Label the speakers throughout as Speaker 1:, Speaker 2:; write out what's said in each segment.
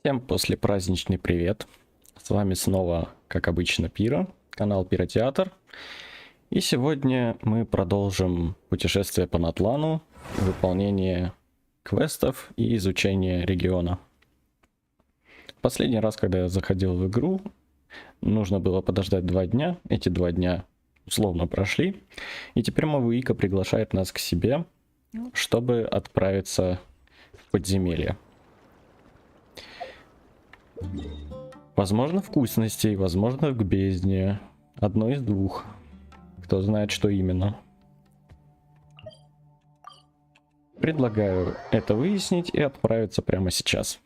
Speaker 1: Всем послепраздничный привет. С вами снова, как обычно, Пира, канал Пиротеатр. И сегодня мы продолжим путешествие по Натлану, выполнение квестов и изучение региона. Последний раз, когда я заходил в игру, нужно было подождать 2 дня. Эти 2 дня условно прошли. И теперь Мавуика приглашает нас к себе, чтобы отправиться в подземелье. Возможно, вкусностей, возможно, к бездне. Одно из двух. Кто знает, что именно. Предлагаю это выяснить и отправиться прямо сейчас.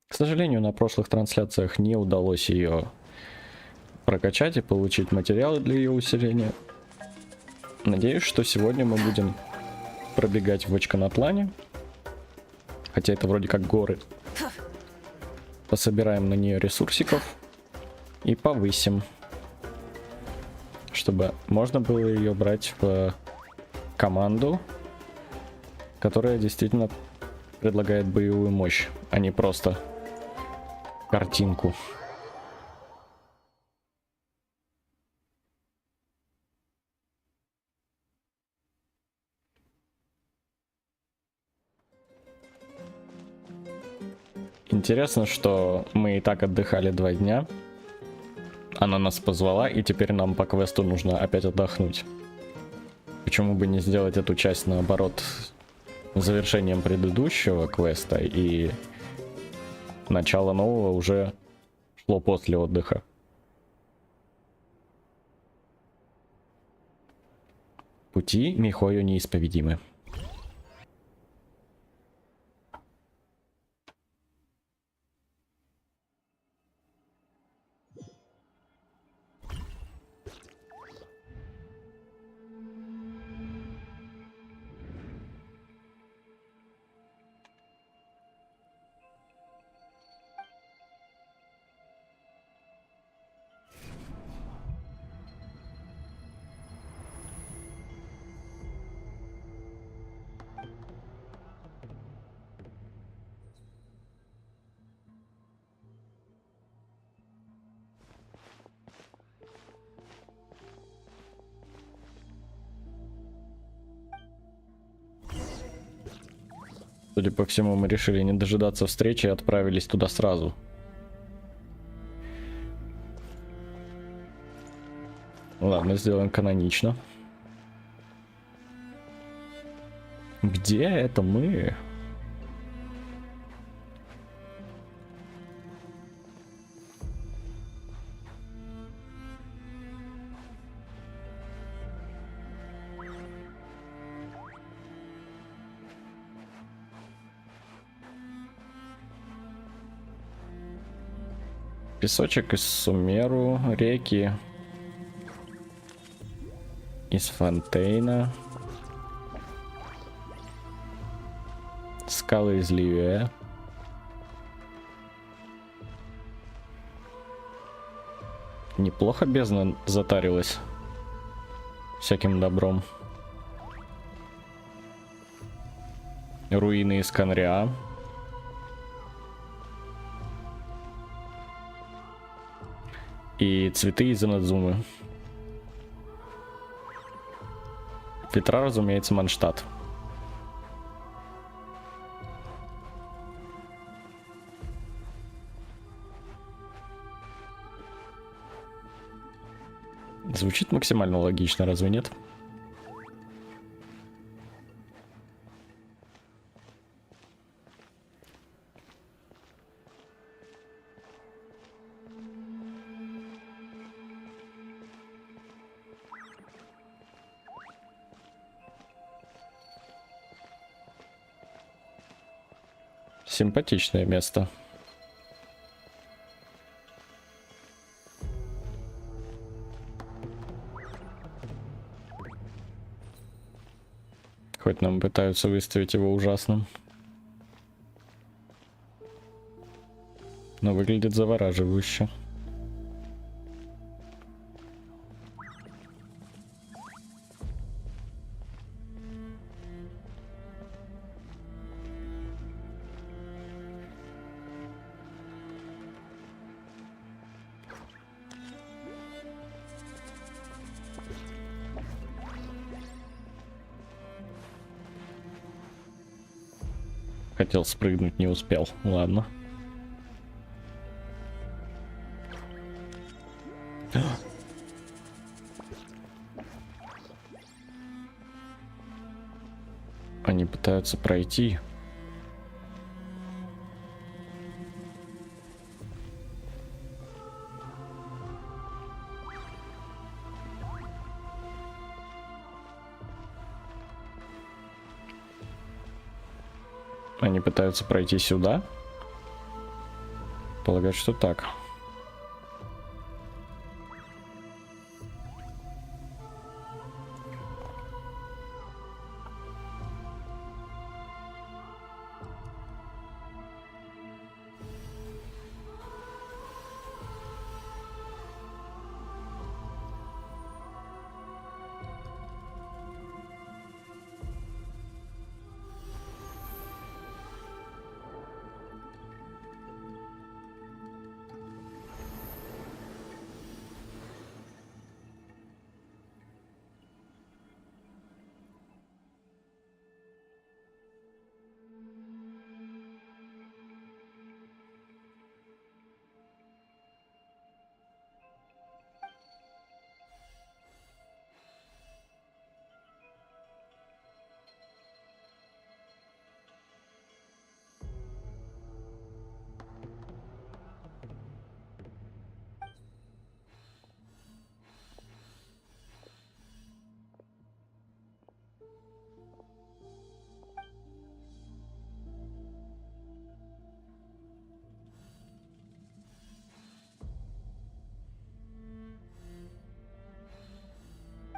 Speaker 1: К сожалению, на прошлых трансляциях не удалось ее прокачать и получить материалы для ее усиления. Надеюсь, что сегодня мы будем пробегать в Натлане. Хотя это вроде как горы. Пособираем на нее ресурсиков и повысим, чтобы можно было ее брать в команду, которая действительно предлагает боевую мощь, а не просто картинку. Интересно, что мы и так отдыхали 2 дня. Она нас позвала, и теперь нам по квесту нужно опять отдохнуть. Почему бы не сделать эту часть наоборот завершением предыдущего квеста, и начало нового уже шло после отдыха. Пути Михою неисповедимы. Судя по всему, мы решили не дожидаться встречи и отправились туда сразу. Ладно, сделаем канонично. Где это мы? Песочек из Сумеру, реки из Фонтейна, скалы из Ливия. Неплохо бездна затарилась всяким добром. Руины из Конриа. И цветы из Инадзумы. Петра, разумеется, Манштадт. Звучит максимально логично, разве нет? Симпатичное место. Хоть нам пытаются выставить его ужасным. Но выглядит завораживающе. Хотел спрыгнуть, не успел. Ладно. Они пытаются пройти. Они пытаются пройти сюда. Полагаю, что так.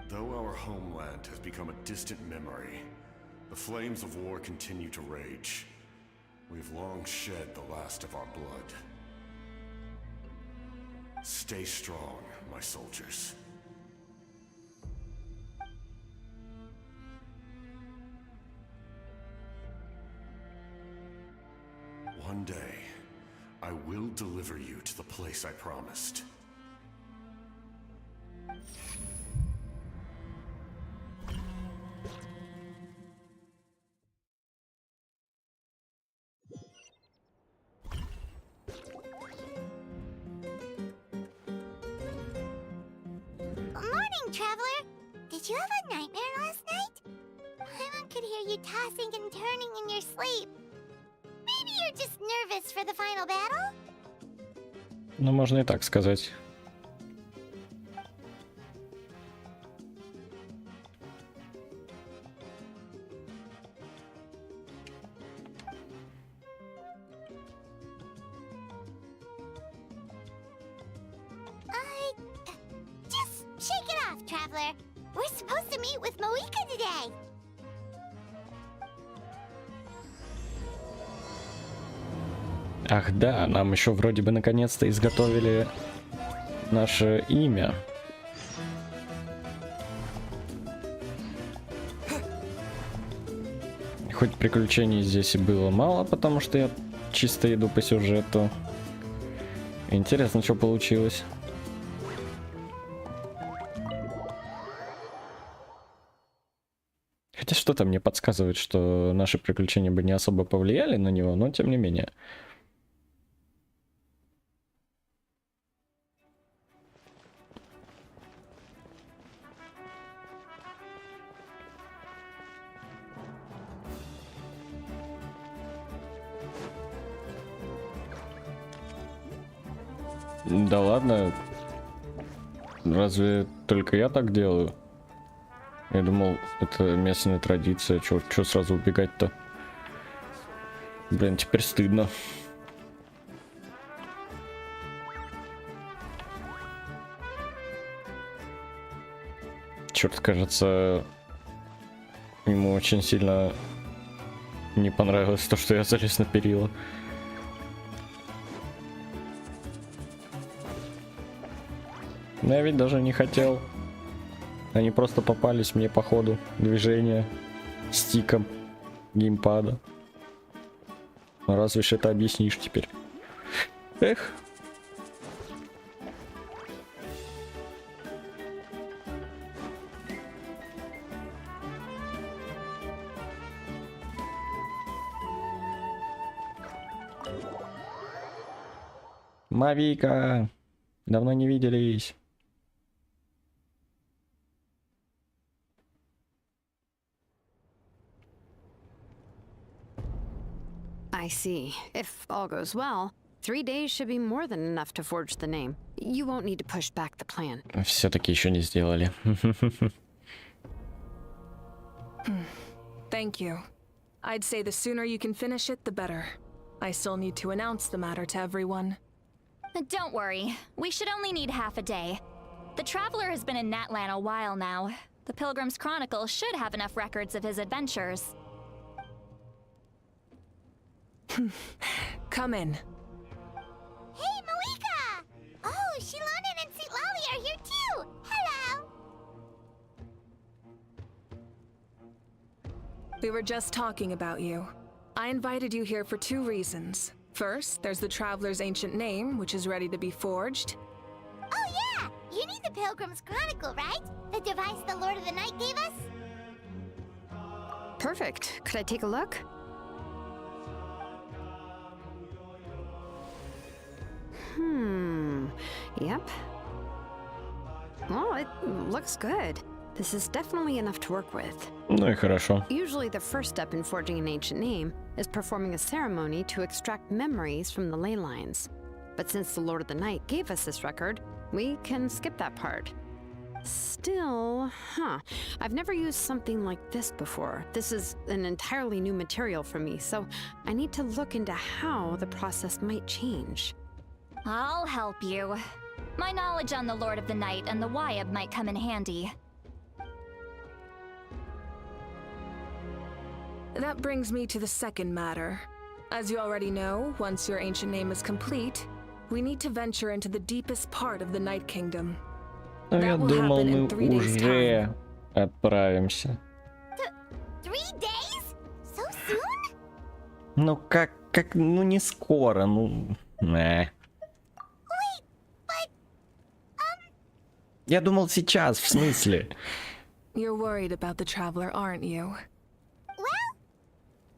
Speaker 2: Though our homeland has become a distant memory, the flames of war continue to rage. We've long shed the last of our blood. Stay strong, my soldiers. One day, I will deliver you to the place I promised.
Speaker 3: Morning, traveler. Did you have a nightmare last night? Paimon could hear you tossing and turning in your sleep. Maybe you're just nervous for the final battle?
Speaker 1: Ну, можно и так сказать.
Speaker 3: Just shake it off, traveler. We're supposed to meet with Moika today.
Speaker 1: Ах да, нам еще вроде бы наконец-то изготовили наше имя. Хоть приключений здесь и было мало, потому что я чисто иду по сюжету. Интересно, что получилось. Хотя что-то мне подсказывает, что наши приключения бы не особо повлияли на него, но тем не менее. Да ладно, разве только я так делаю? Я думал, это местная традиция, чё сразу убегать-то? Блин, теперь стыдно. Черт, кажется, ему очень сильно не понравилось то, что я залез на перила. Но я ведь даже не хотел. Они просто попались мне по ходу движения стиком геймпада. Ну, разве ж это объяснишь теперь? Эх. Мавика! Давно не виделись.
Speaker 4: I see. If all goes well, 3 days should be more than enough to forge the name. You won't need to push back the plan.
Speaker 1: Все-таки еще не сделали.
Speaker 5: Thank you. I'd say the sooner you can finish it, the better. I still need to announce the matter to everyone.
Speaker 6: Don't worry, we should only need half a day. The Traveler has been in Natlana a while now. The Pilgrim's Chronicle should have enough records of his adventures.
Speaker 5: Come in.
Speaker 3: Hey, Malika! Oh, Shilanan and Sitlali are here too! Hello!
Speaker 5: We were just talking about you. I invited you here for 2 reasons. First, there's the Traveler's ancient name, which is ready to be forged.
Speaker 3: Oh yeah! You need the Pilgrim's Chronicle, right? The device the Lord of the Night gave us?
Speaker 4: Perfect. Could I take a look? Yep. Well, it looks good. This is definitely enough to work with.
Speaker 1: Ну и хорошо.
Speaker 4: Usually the first step in forging an ancient name is performing a ceremony to extract memories from the ley lines. But since the Lord of the Night gave us this record, we can skip that part. Still, I've never used something like this before. This is an entirely new material for me, so I need to look into how the process might change.
Speaker 6: I'll help you. My knowledge on the Lord of the Night and the Wyab might come in handy.
Speaker 5: That brings me to the second matter. As you already know, once your ancient name is complete, we need to venture into the deepest part of the Night Kingdom.
Speaker 1: Ну, я думал, мы уже отправимся.
Speaker 3: 3 days? So soon?
Speaker 1: Ну ну не скоро, ну...
Speaker 3: Wait, but...
Speaker 1: Я думал сейчас, в смысле?
Speaker 5: You're worried about the Traveler, aren't you?
Speaker 3: Well,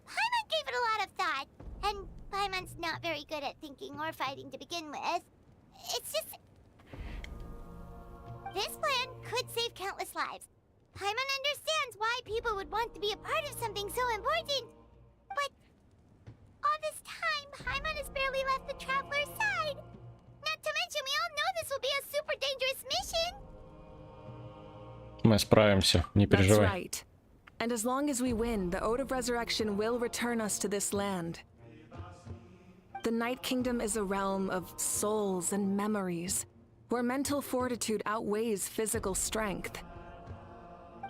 Speaker 3: Paimon gave it a lot of thought, and Paimon's not very good at thinking or fighting to begin with. It's just... This plan could save countless lives. Paimon understands why people would want to be a part of something so important. But all this time, Paimon has barely left the Traveler's side. Not to mention, we all know this will be a super dangerous mission.
Speaker 1: Мы справимся, не
Speaker 5: That's
Speaker 1: переживай.
Speaker 5: right. And as long as we win, the Ode of Resurrection will return us to this land. The Night Kingdom is a realm of souls and memories, where mental fortitude outweighs physical strength.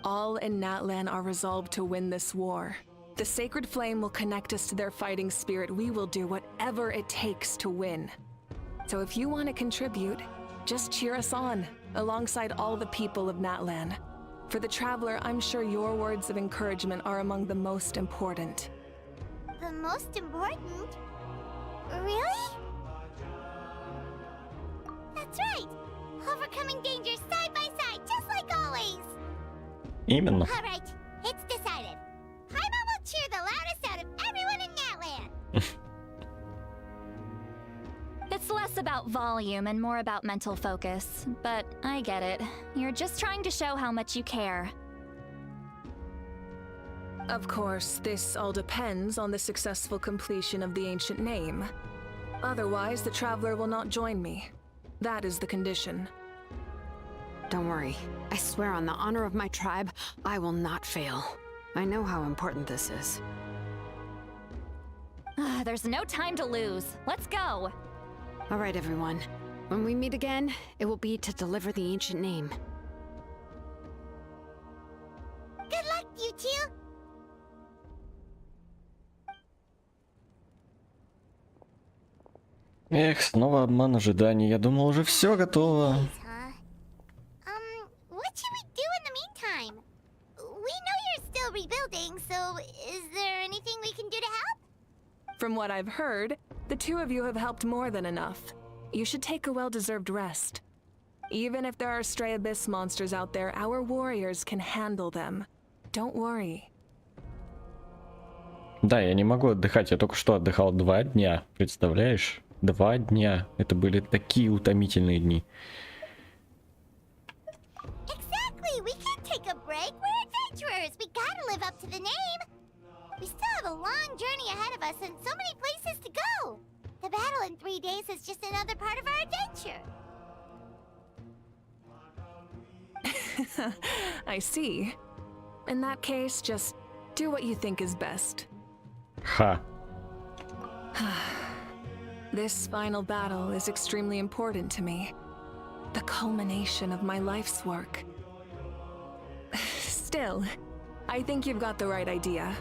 Speaker 5: All in Natlan are resolved to win this war. The sacred flame will connect us to their fighting spirit. We will do whatever it takes to win. So if you want to contribute, just cheer us on, alongside all the people of Natlan. For the Traveler, I'm sure your words of encouragement are among the most important.
Speaker 3: The most important? Really? That's right! Overcoming dangers side by side, just like always!
Speaker 1: Именно.
Speaker 3: Alright, it's decided. Paimon will cheer the loudest out of everyone in Natlan!
Speaker 6: It's less about volume and more about mental focus, but I get it. You're just trying to show how much you care.
Speaker 5: Of course, this all depends on the successful completion of the ancient name. Otherwise, the Traveler will not join me. That is the condition.
Speaker 4: Don't worry. I swear on the honor of my tribe, I will not fail. I know how important this is.
Speaker 6: There's no time to lose. Let's go!
Speaker 4: All right, everyone. When we meet again, it will be to deliver the ancient name.
Speaker 3: Good luck, you two!
Speaker 1: Эх, снова обман ожиданий. Я думал, уже все готово.
Speaker 3: Huh? What should we do in the meantime? We know you're still rebuilding, so is there anything we can do to help?
Speaker 5: From what I've heard, the 2 of you have helped more than enough. You should take a well-deserved rest. Even if there are stray abyss monsters out there, our warriors can handle them. Don't worry.
Speaker 1: Да, я не могу отдыхать, я только что отдыхал 2 дня, представляешь? 2 дня, это были такие утомительные дни.
Speaker 3: Exactly! We can't take a break. We're adventurers. We gotta live up to the name. We still have a long journey ahead of us and so many places to go. The battle in 3 days is just another part of our adventure.
Speaker 5: I see. In that case, just do what you think is best.
Speaker 1: Ха.
Speaker 5: This final battle is extremely important to me. The culmination of my life's work. Still, I think you've got the right idea.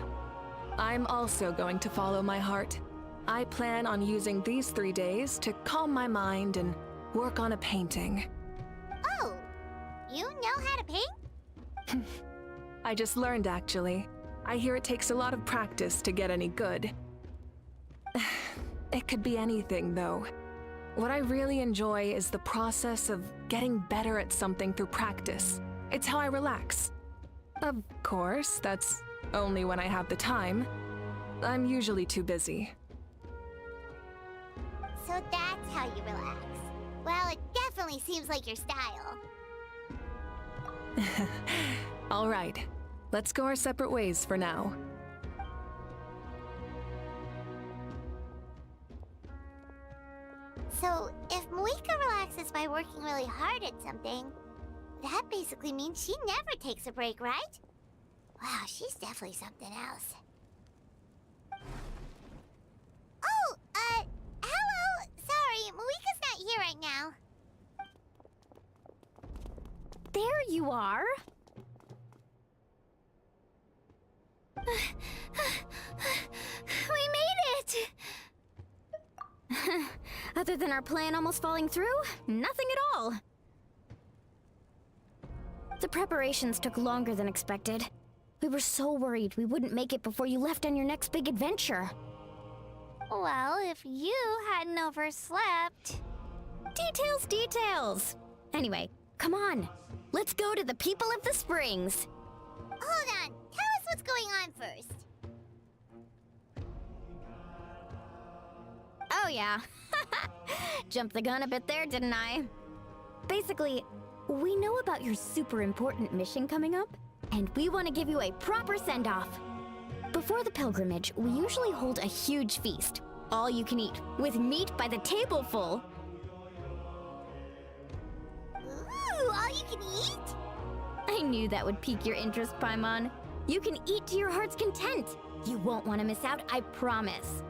Speaker 5: I'm also going to follow my heart. I plan on using these 3 days to calm my mind and work on a painting.
Speaker 3: Oh, you know how to paint?
Speaker 5: I just learned, actually. I hear it takes a lot of practice to get any good. It could be anything, though. What I really enjoy is the process of getting better at something through practice. It's how I relax. Of course, that's only when I have the time. I'm usually too busy.
Speaker 3: So that's how you relax. Well, it definitely seems like your style.
Speaker 5: All right, let's go our separate ways for now.
Speaker 3: So, if Moika relaxes by working really hard at something, that basically means she never takes a break, right? Wow, she's definitely something else. Oh, hello! Sorry, Moika's not here right now.
Speaker 6: There you are.
Speaker 3: We made it!
Speaker 6: Other than our plan almost falling through, nothing at all. The preparations took longer than expected. We were so worried we wouldn't make it before you left on your next big adventure.
Speaker 3: Well, if you hadn't overslept...
Speaker 6: Details, details! Anyway, come on. Let's go to the people of the springs.
Speaker 3: Hold on, tell us what's going on first.
Speaker 6: Oh yeah. Jumped the gun a bit there, didn't I? Basically, we know about your super important mission coming up, and we want to give you a proper send-off. Before the pilgrimage, we usually hold a huge feast. All you can eat, with meat by the tableful.
Speaker 3: Ooh, all you can eat?
Speaker 6: I knew that would pique your interest, Paimon. You can eat to your heart's content. You won't want to miss out, I promise.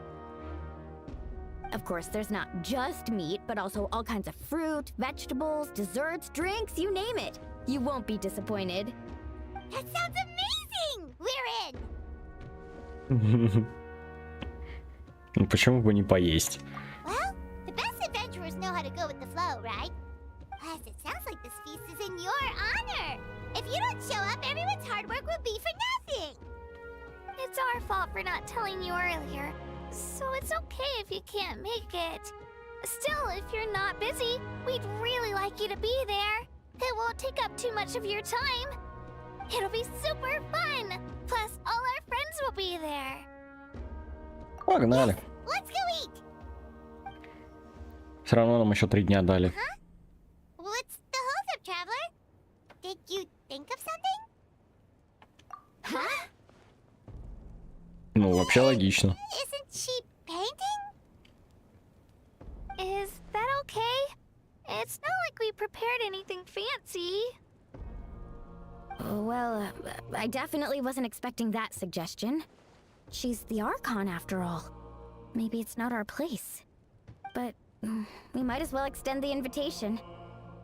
Speaker 6: Of course, there's not just meat, but also all kinds of fruit, vegetables, desserts, drinks, you name it. You won't be disappointed.
Speaker 3: That sounds amazing! We're in!
Speaker 1: Ну почему бы не поесть?
Speaker 3: Well, the best adventurers know how to go with the flow, right? Plus, it sounds like this feast is in your honor. If you don't show up, everyone's hard work will be for nothing. It's our fault for not telling you earlier, so it's okay if you can't make it. Still, if you're not busy, we'd really like you to be there. It won't take up too much of your time. It'll be super fun. Plus, all our friends will be there.
Speaker 1: Погнали.
Speaker 3: Let's go eat.
Speaker 1: Все равно нам еще 3 дня дали.
Speaker 3: What's the hold-up, traveler? Did you think of something? Huh?
Speaker 1: Ну, вообще логично.
Speaker 3: Isn't she painting? Is that okay? It's not like we prepared anything fancy.
Speaker 6: Well, I definitely wasn't expecting that suggestion. She's the Archon after all. Maybe it's not our place. But we might as well extend the invitation.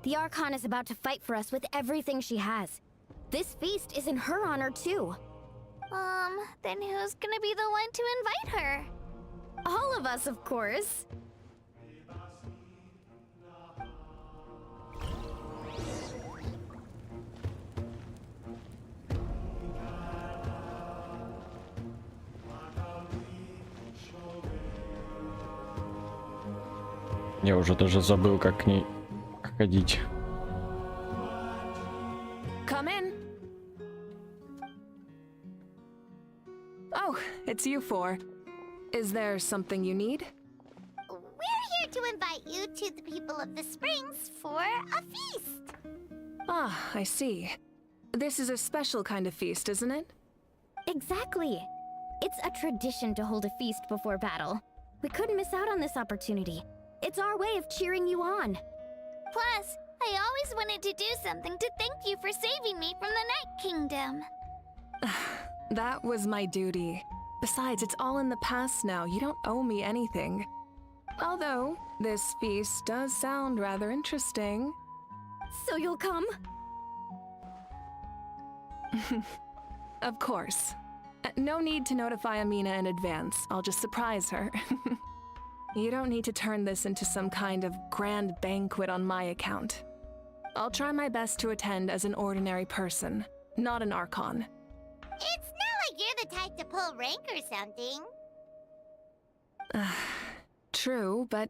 Speaker 6: The Archon is about to fight for us with everything she has. This feast is in her honor too.
Speaker 3: Then who's gonna be the one to invite her?
Speaker 6: All of us, of course.
Speaker 1: Я уже даже забыл, как к ней ходить.
Speaker 5: Come in. Oh, it's it's you four. Is there something you need?
Speaker 3: We're here to invite you to the people of the Springs for a feast.
Speaker 5: Ah, I see. This is a special kind of feast, isn't it?
Speaker 6: Exactly. It's a tradition to hold a feast before battle. We couldn't miss out on this opportunity. It's our way of cheering you on.
Speaker 3: Plus, I always wanted to do something to thank you for saving me from the Night Kingdom.
Speaker 5: That was my duty. Besides, it's all in the past now. You don't owe me anything. Although, this feast does sound rather interesting.
Speaker 6: So you'll come?
Speaker 5: Of course. No need to notify Amina in advance. I'll just surprise her. You don't need to turn this into some kind of grand banquet on my account. I'll try my best to attend as an ordinary person, not an Archon.
Speaker 3: It's not like you're the type to pull rank or something.
Speaker 5: True, but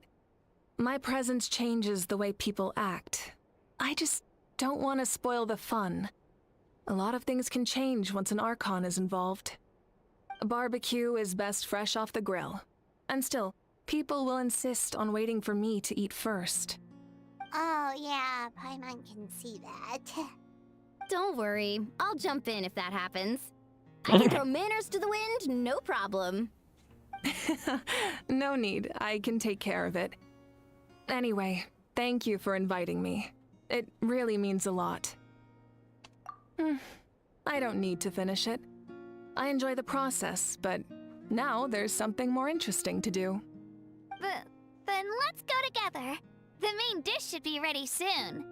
Speaker 5: my presence changes the way people act. I just don't want to spoil the fun. A lot of things can change once an Archon is involved. A barbecue is best fresh off the grill. And still, people will insist on waiting for me to eat first.
Speaker 3: Oh yeah, Paimon can see that.
Speaker 6: Don't worry. I'll jump in if that happens. I can throw manners to the wind, no problem.
Speaker 5: No need. I can take care of it. Anyway, thank you for inviting me. It really means a lot. I don't need to finish it. I enjoy the process, but now there's something more interesting to do.
Speaker 3: Then let's go together. The main dish should be ready soon.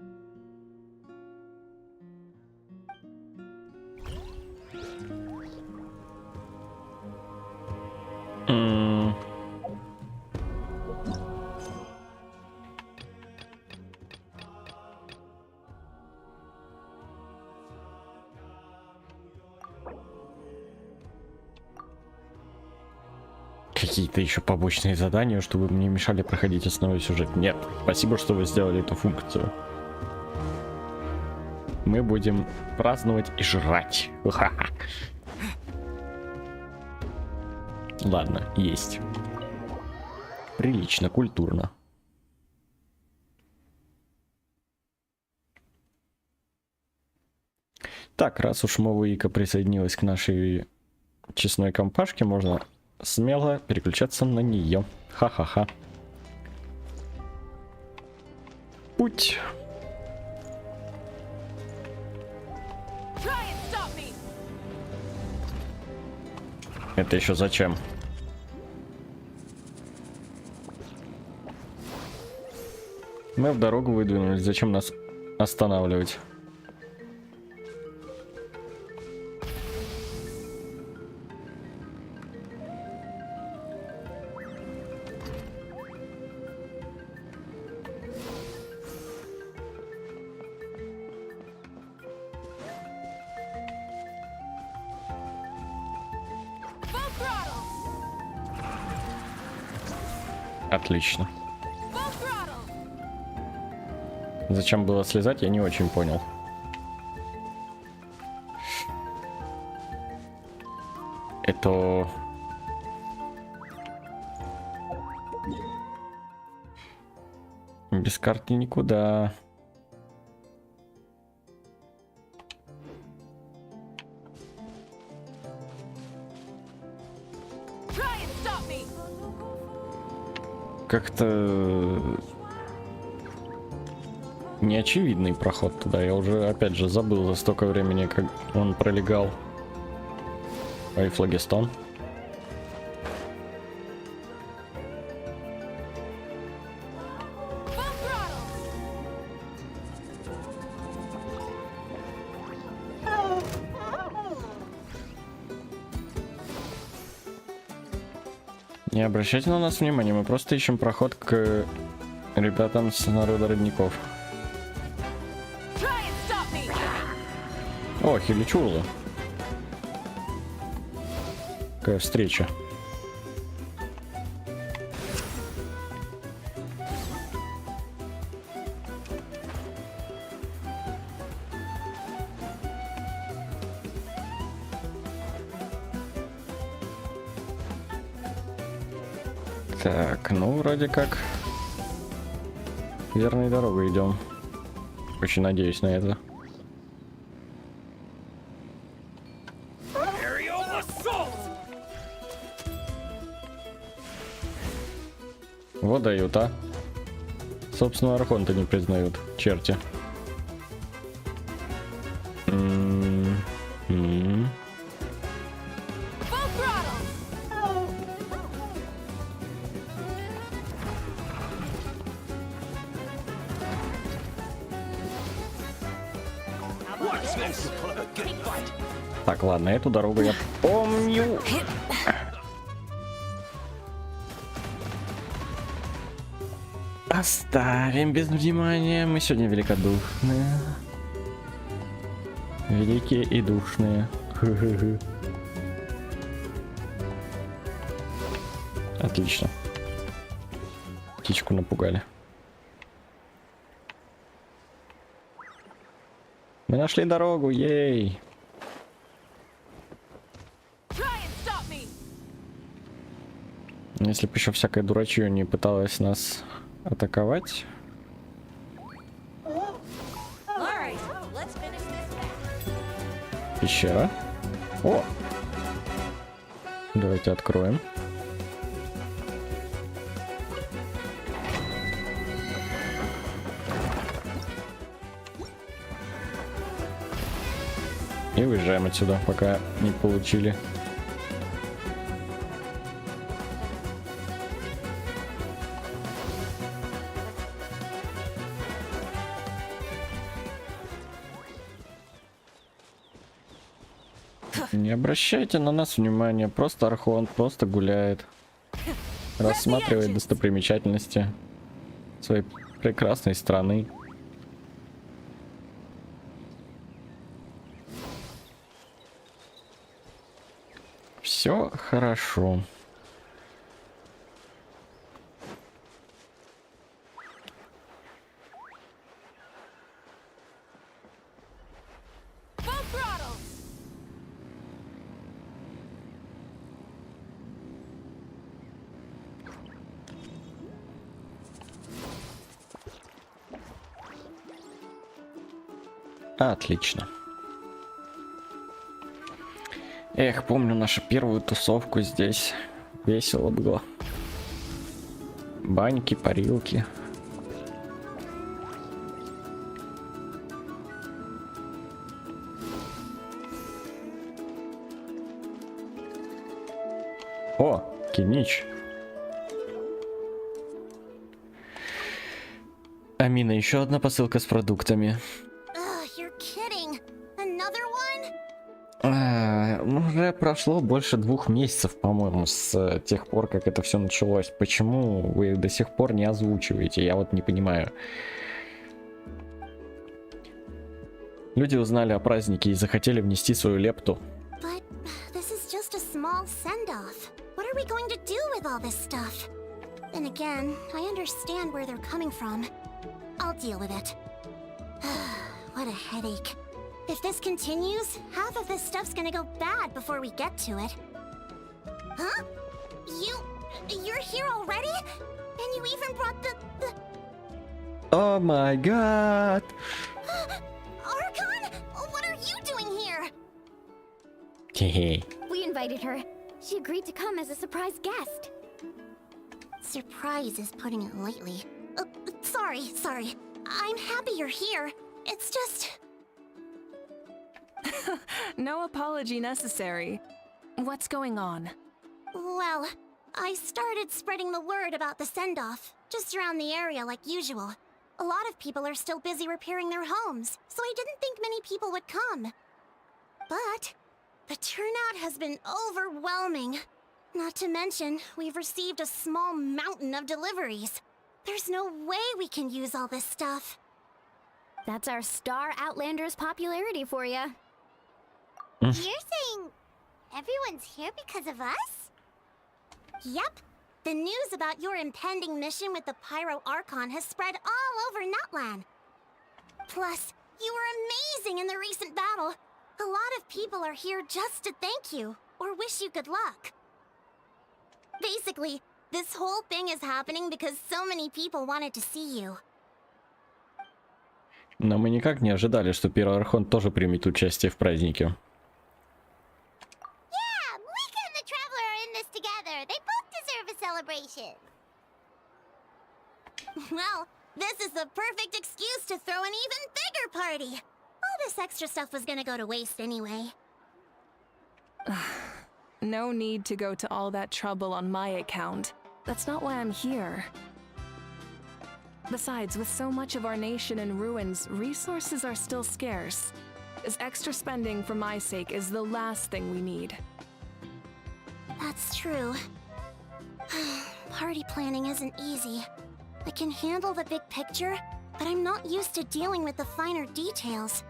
Speaker 1: Какие-то еще побочные задания, чтобы мне мешали проходить основной сюжет. Нет, спасибо, что вы сделали эту функцию. Мы будем праздновать и жрать. Ха-ха. Ладно, есть. Прилично, культурно. Так, раз уж Мовыика присоединилась к нашей честной компашке, можно смело переключаться на нее. Ха-ха-ха. Путь. Это еще зачем? Мы в дорогу выдвинулись. Зачем нас останавливать? Отлично. Зачем было слезать, я не очень понял. Это... Без карты никуда. Как-то неочевидный проход туда. Я уже, опять же, забыл за столько времени, как он пролегал. Ой, флагистон. Не обращайте на нас внимания, мы просто ищем проход к ребятам с народа родников. О, Хиличула. Какая встреча. Так, ну вроде как верной дорогой идем. Очень надеюсь на это. Вот дают, а? Собственно, архонта не признают, черти. Так, ладно, эту дорогу я помню. Оставим без внимания. Мы сегодня великодушные. Великие и душные. Отлично. Птичку напугали. Мы нашли дорогу, ей! Если бы еще всякое дурачье не пыталось нас атаковать. Пещера. О! Давайте откроем. И уезжаем отсюда, пока не получили. Не обращайте на нас внимания, просто архонт, просто гуляет. Рассматривает достопримечательности своей прекрасной страны. Все хорошо. Отлично. Эх, помню нашу первую тусовку здесь. Весело было. Баньки, парилки. О, Кинич. Амина, еще одна посылка с продуктами. Уже прошло больше 2 месяцев, по-моему, с тех пор, как это все началось. Почему вы до сих пор не озвучиваете? Я вот не понимаю. Люди узнали о празднике и захотели внести свою лепту.
Speaker 3: If this continues, half of this stuff's gonna go bad before we get to it. Huh? You're here already? And you even brought the...
Speaker 1: Oh my god!
Speaker 3: Archon? What are you doing here?
Speaker 1: Hehe.
Speaker 6: We invited her. She agreed to come as a surprise guest.
Speaker 3: Surprise is putting it lightly. Sorry. I'm happy you're here. It's just...
Speaker 5: No apology necessary. What's going on?
Speaker 3: Well, I started spreading the word about the send-off, just around the area like usual. A lot of people are still busy repairing their homes, so I didn't think many people would come. But the turnout has been overwhelming. Not to mention, we've received a small mountain of deliveries. There's no way we can use all this stuff.
Speaker 6: That's our star Outlander's popularity for ya.
Speaker 3: You're saying everyone's here because of us? Yep. The news about your impending mission with the Pyro Archon has spread all over Natlana. Plus, you were amazing in the recent battle. A lot of people are here just to thank you, or wish you good luck. Basically, This whole thing is happening because so many people wanted to see you.
Speaker 1: Но мы никак не ожидали, что первый Архонт тоже примет участие в празднике.
Speaker 3: Yeah, Malika and the Traveler are in this together. They both deserve a celebration. Well, this is the perfect excuse to throw an even bigger party. All this extra stuff was gonna go to waste anyway.
Speaker 5: No need to go to all that trouble on my account. That's not why I'm here. Besides, with so much of our nation in ruins, resources are still scarce. This extra spending for my sake is the last thing we need.
Speaker 3: That's true. Party planning isn't easy. I can handle the big picture, but I'm not used to dealing with the finer details.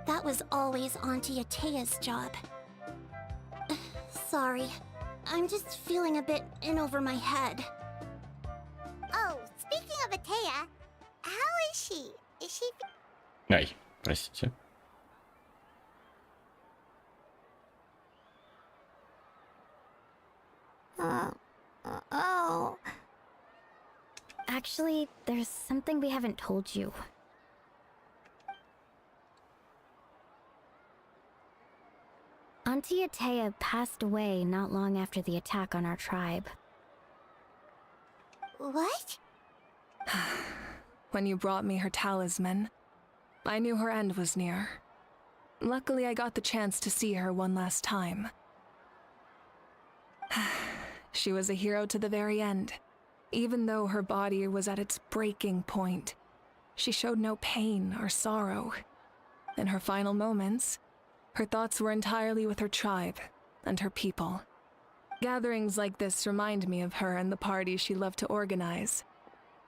Speaker 3: That was always Auntie Atea's job. Sorry. I'm just feeling a bit in over my head. Oh, speaking of Atea, how is she? Is she...
Speaker 1: Ай, простите.
Speaker 3: Oh...
Speaker 6: Actually, there's something we haven't told you. Auntie Atea passed away not long after the attack on our tribe.
Speaker 3: What?
Speaker 5: When you brought me her talisman, I knew her end was near. Luckily, I got the chance to see her one last time. She was a hero to the very end. Even though her body was at its breaking point, she showed no pain or sorrow. In her final moments, her thoughts were entirely with her tribe and her people. Gatherings like this remind me of her and the parties she loved to organize,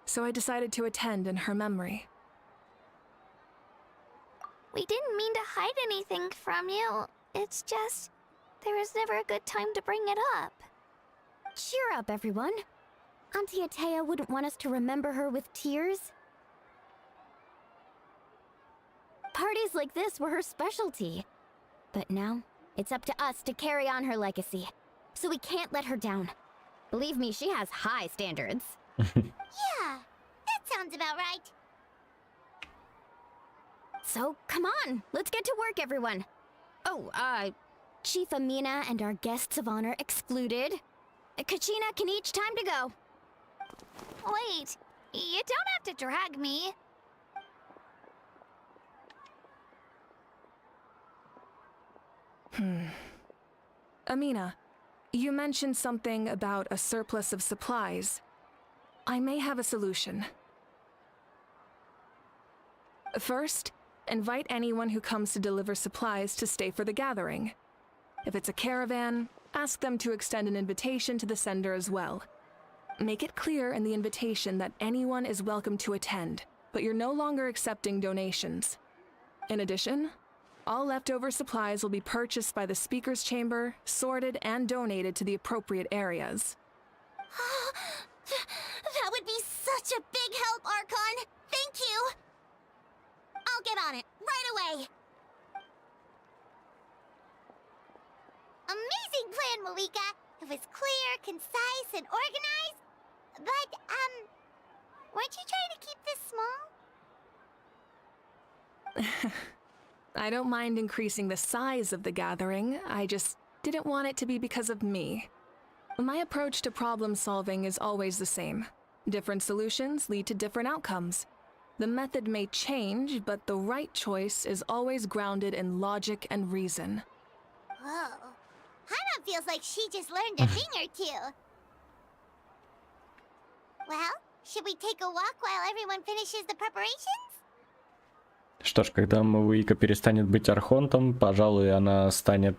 Speaker 5: so I decided to attend in her memory.
Speaker 3: We didn't mean to hide anything from you. It's just... there was never a good time to bring it up.
Speaker 6: Cheer up, everyone. Auntie Atea wouldn't want us to remember her with tears. Parties like this were her specialty. But now, it's up to us to carry on her legacy. So we can't let her down. Believe me, she has high standards.
Speaker 3: Yeah, that sounds about right.
Speaker 6: So, come on, let's get to work, everyone. Oh, Chief Amina and our guests of honor excluded. Kachina can each time to go.
Speaker 3: Wait, you don't have to drag me.
Speaker 5: Amina, you mentioned something about a surplus of supplies. I may have a solution. First, invite anyone who comes to deliver supplies to stay for the gathering. If it's a caravan, ask them to extend an invitation to the sender as well. Make it clear in the invitation that anyone is welcome to attend, but you're no longer accepting donations. In addition, all leftover supplies will be purchased by the speaker's chamber, sorted, and donated to the appropriate areas.
Speaker 3: That would be such a big help, Archon! Thank you! I'll get on it, right away! Amazing plan, Malika! It was clear, concise, and organized. But, weren't you trying to keep this small?
Speaker 5: I don't mind increasing the size of the gathering, I just didn't want it to be because of me. My approach to problem solving is always the same. Different solutions lead to different outcomes. The method may change, but the right choice is always grounded in logic and reason.
Speaker 3: Whoa. Hana feels like she just learned a thing or two. Well, should we take a walk while everyone finishes the preparations?
Speaker 1: Что ж, когда Мавуика перестанет быть архонтом, пожалуй, она станет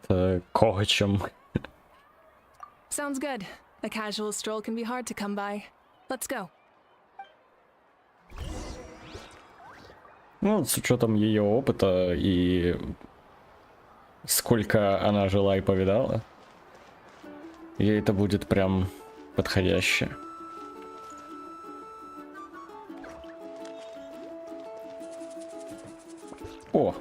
Speaker 1: когочем.
Speaker 5: Sounds good. A casual stroll can be hard to come by. Let's go.
Speaker 1: Ну, с учетом ее опыта и сколько она жила и повидала, ей это будет прям подходяще. О!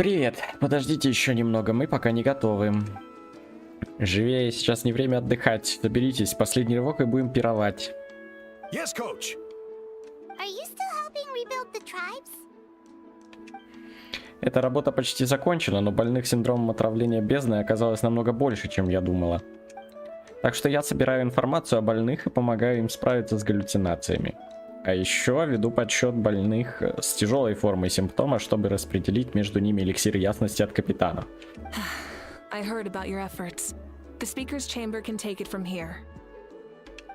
Speaker 1: Привет. Подождите еще немного, мы пока не готовы. Живее, сейчас не время отдыхать. Соберитесь, последний рывок и будем пировать.
Speaker 2: Yes, coach.
Speaker 3: Are you still helping rebuild the tribes?
Speaker 1: Эта работа почти закончена, но больных синдромом отравления бездной оказалось намного больше, чем я думала. Так что я собираю информацию о больных и помогаю им справиться с галлюцинациями. А еще веду подсчет больных с тяжелой формой симптома, чтобы распределить между ними эликсир ясности от капитана.
Speaker 5: I heard about your efforts. The speaker's chamber can take it from here.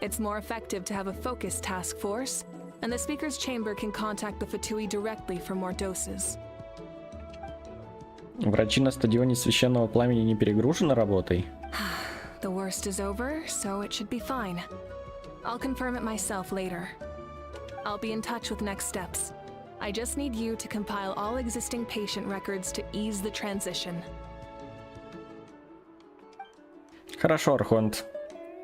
Speaker 5: It's more effective to have a focused task force, and the speaker's chamber can contact the Fatui directly for more doses.
Speaker 1: Врачи на стадионе Священного Пламени не перегружены работой?
Speaker 5: The worst is over, so it should be fine. I'll confirm it myself later. I'll be in touch with next steps. I just need you to compile all existing patient records to ease the transition.
Speaker 1: Хорошо, Архонт.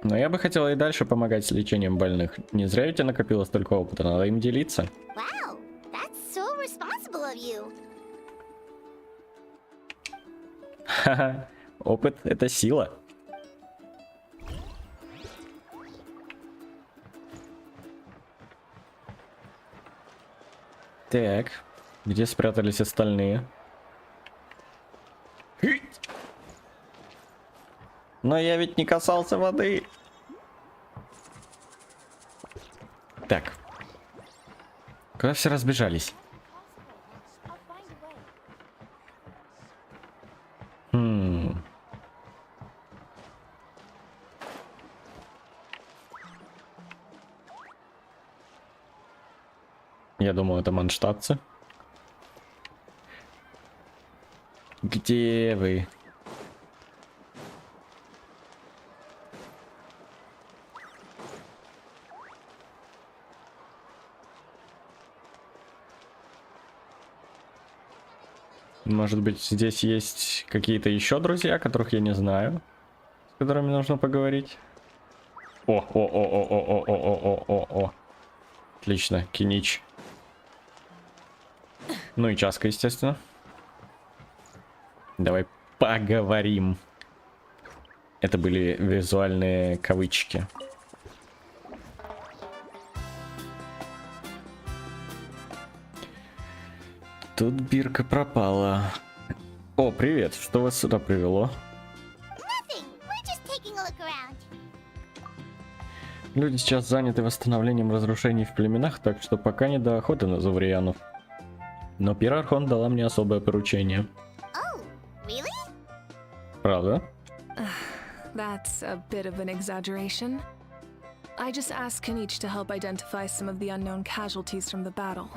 Speaker 1: Но я бы хотела и дальше помогать с лечением больных. Не зря ведь я накопила столько опыта, надо им делиться.
Speaker 3: Wow, that's so responsible of you.
Speaker 1: Ха-ха, опыт — это сила. Так, где спрятались остальные? Но я ведь не касался воды. Так. Куда все разбежались? Я думал, это манштатцы. Где вы? Может быть, здесь есть какие-то еще друзья, которых я не знаю, с которыми нужно поговорить. О. Отлично, Кинич. Ну и Часка, естественно. Давай поговорим. Это были визуальные кавычки. Тут бирка пропала. О, привет, что вас сюда привело?
Speaker 3: Nothing. We're just taking a look around.
Speaker 1: Люди сейчас заняты восстановлением разрушений в племенах, так что пока не до охоты на Завриянов. Но Пира Архон дала мне особое поручение.
Speaker 3: Oh, really?
Speaker 1: Правда?
Speaker 5: That's a bit of an exaggeration. I just asked Kanich to help identify some of the unknown casualties from the battle.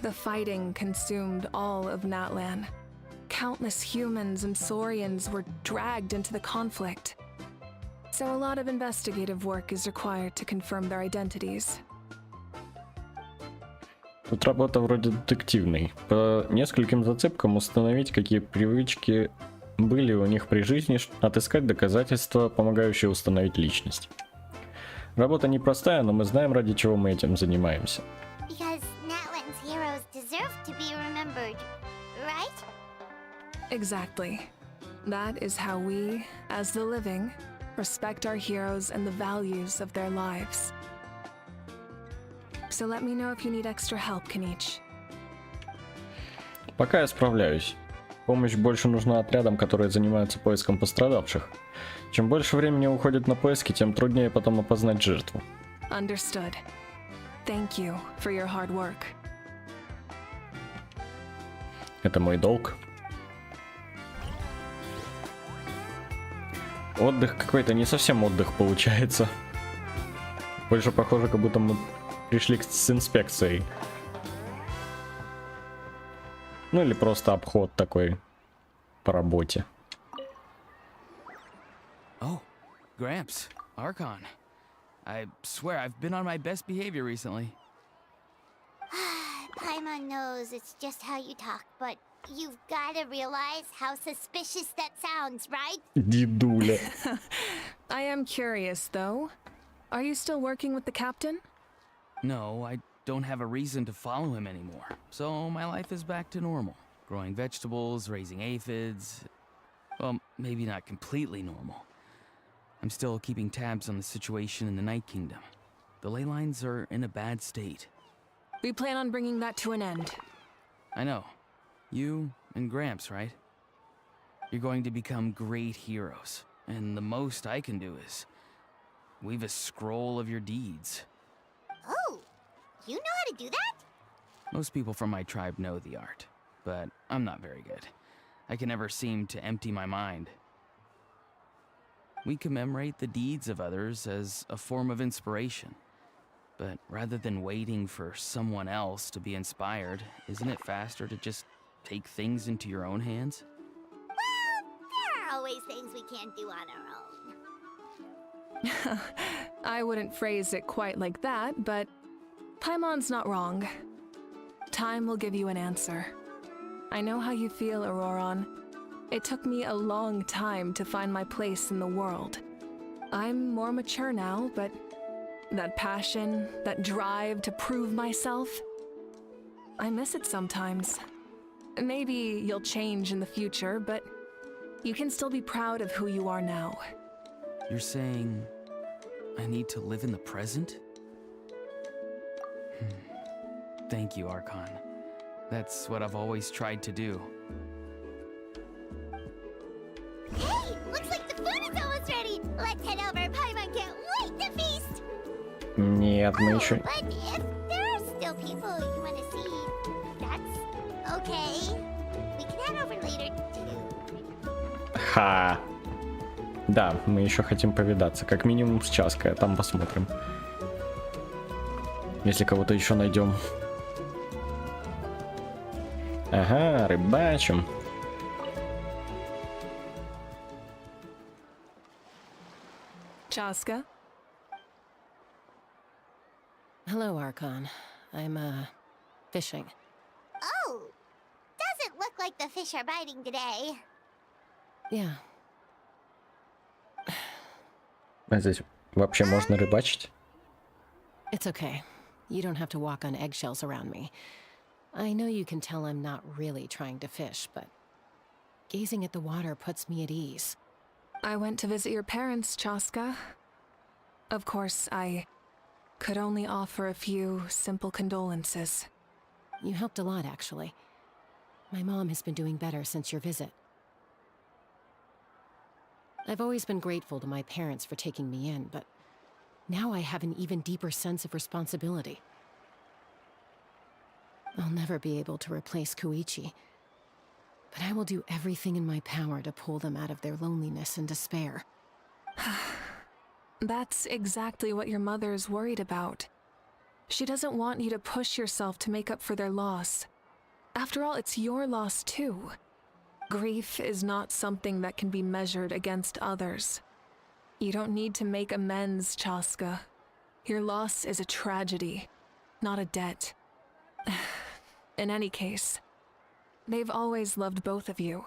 Speaker 5: The fighting consumed all of Natlana. Countless humans and Saurians were dragged into the conflict. So a lot of investigative work is required to confirm their identities.
Speaker 1: Тут работа вроде детективной. По нескольким зацепкам установить, какие привычки были у них при жизни, отыскать доказательства, помогающие установить личность. Работа непростая, но мы знаем, ради чего мы этим занимаемся.
Speaker 3: Because Natlan's heroes deserve to be remembered, right?
Speaker 5: Exactly. That is how we, as the living, respect our heroes and the values of their lives. So let me know if you need extra help, Kanich.
Speaker 1: Пока я справляюсь. Помощь больше нужна отрядам, которые занимаются поиском пострадавших. Чем больше времени уходит на поиски, тем труднее потом опознать жертву.
Speaker 5: Understood. Thank you for your hard work.
Speaker 1: Это мой долг. Отдых какой-то не совсем отдых получается. Больше похоже, как будто мы пришли с инспекцией. Ну или просто обход такой по работе.
Speaker 7: Oh, Gramps, Archon. I swear I've been on my best behavior recently.
Speaker 3: Paimon knows it's just how you talk, but you've gotta realize how suspicious that sounds, right?
Speaker 1: Дедуля.
Speaker 5: I am curious, though. Are you still working with the captain?
Speaker 7: No, I don't have a reason to follow him anymore. So my life is back to normal. Growing vegetables, raising aphids. Well, maybe not completely normal. I'm still keeping tabs on the situation in the Night Kingdom. The ley lines are in a bad state.
Speaker 5: We plan on bringing that to an end.
Speaker 7: I know. You and Gramps, right? You're going to become great heroes. And the most I can do is weave a scroll of your deeds.
Speaker 3: Oh, you know how to do that?
Speaker 7: Most people from my tribe know the art, but I'm not very good. I can never seem to empty my mind. We commemorate the deeds of others as a form of inspiration. But rather than waiting for someone else to be inspired, isn't it faster to just take things into your own hands?
Speaker 3: Well, there are always things we can't do on our own.
Speaker 5: I wouldn't phrase it quite like that, but Paimon's not wrong. Time will give you an answer. I know how you feel, Auroron. It took me a long time to find my place in the world. I'm more mature now, but that passion, that drive to prove myself, I miss it sometimes. Maybe you'll change in the future, but you can still be proud of who you are now.
Speaker 7: You're saying I need to live in the present? Thank you, Archon. That's what I've always tried to do.
Speaker 3: Hey, looks like the food is almost ready. Let's head over. Paimon can't wait to feast.
Speaker 1: Нет, мы
Speaker 3: Oh,
Speaker 1: еще...
Speaker 3: but if there are still people you want to see, that's okay. We can head over later too.
Speaker 1: Ха. Да, мы еще хотим повидаться. Как минимум с чаской, а там посмотрим. Если кого-то еще найдем. Ага, рыбачим.
Speaker 5: Chaska?
Speaker 8: Hello, Archon. I'm, fishing.
Speaker 3: Oh, doesn't look like the fish are biting today.
Speaker 8: Yeah.
Speaker 1: А здесь вообще можно рыбачить?
Speaker 8: It's okay. You don't have to walk on eggshells around me. I know you can tell I'm not really trying to fish, but gazing at the water puts me at ease.
Speaker 5: I went to visit your parents, Chaska. Of course, I could only offer a few simple condolences.
Speaker 8: You helped a lot, actually. My mom has been doing better since your visit. I've always been grateful to my parents for taking me in, but now I have an even deeper sense of responsibility. I'll never be able to replace Koichi, but I will do everything in my power to pull them out of their loneliness and despair.
Speaker 5: That's exactly what your mother's worried about. She doesn't want you to push yourself to make up for their loss. After all, it's your loss too. Grief is not something that can be measured against others. You don't need to make amends, Chaska. Your loss is a tragedy, not a debt. In any case, they've always loved both of you.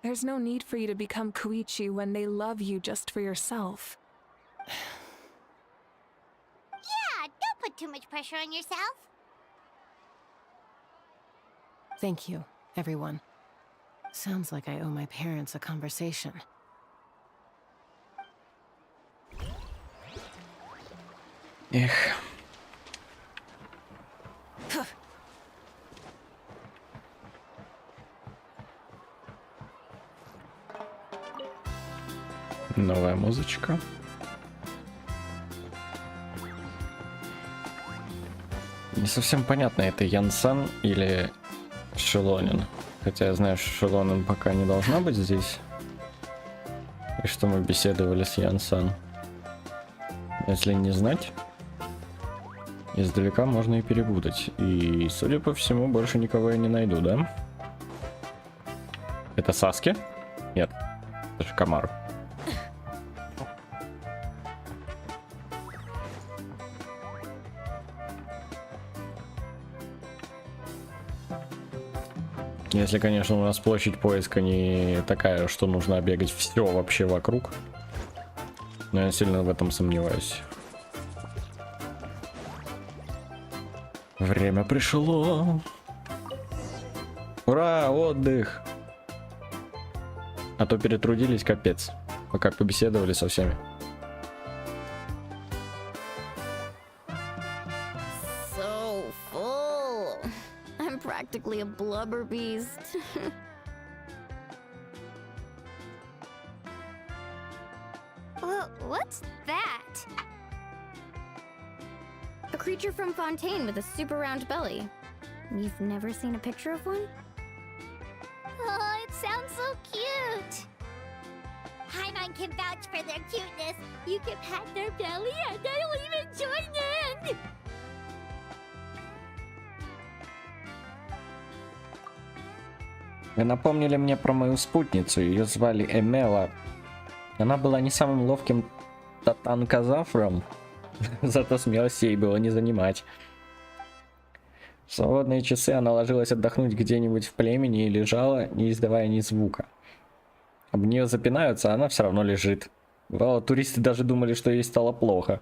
Speaker 5: There's no need for you to become Koichi when they love you just for yourself.
Speaker 3: Yeah, don't put too much pressure on yourself.
Speaker 8: Thank you, everyone. Sounds like I owe my parents a conversation.
Speaker 1: Эх. Новая музычка. Не совсем понятно, это Янсан или Шелонин. Хотя я знаю, что Шелонин пока не должна быть здесь. И что мы беседовали с Янсан. Если не знать, издалека можно и перепутать. И, судя по всему, больше никого я не найду, да? Это Саски? Нет, это же Камару. Если, конечно, у нас площадь поиска не такая, что нужно обегать все вообще вокруг. Но я сильно в этом сомневаюсь. Время пришло. Ура, отдых. А то перетрудились капец, пока побеседовали со всеми.
Speaker 6: So full. I'm practically a blubber beast. Well, what's that? A creature from Fontaine with a super round belly. You've never seen a picture of one?
Speaker 3: Oh, it sounds so cute. Paimon can vouch for their cuteness. You can pat their belly and they'll even join in.
Speaker 1: Вы напомнили мне про мою спутницу, ее звали Эмела. Она была не самым ловким татанказафром, зато смелости ей было не занимать. В свободные часы она ложилась отдохнуть где-нибудь в племени и лежала, не издавая ни звука. Об нее запинаются, а она все равно лежит. Бывало, туристы даже думали, что ей стало плохо.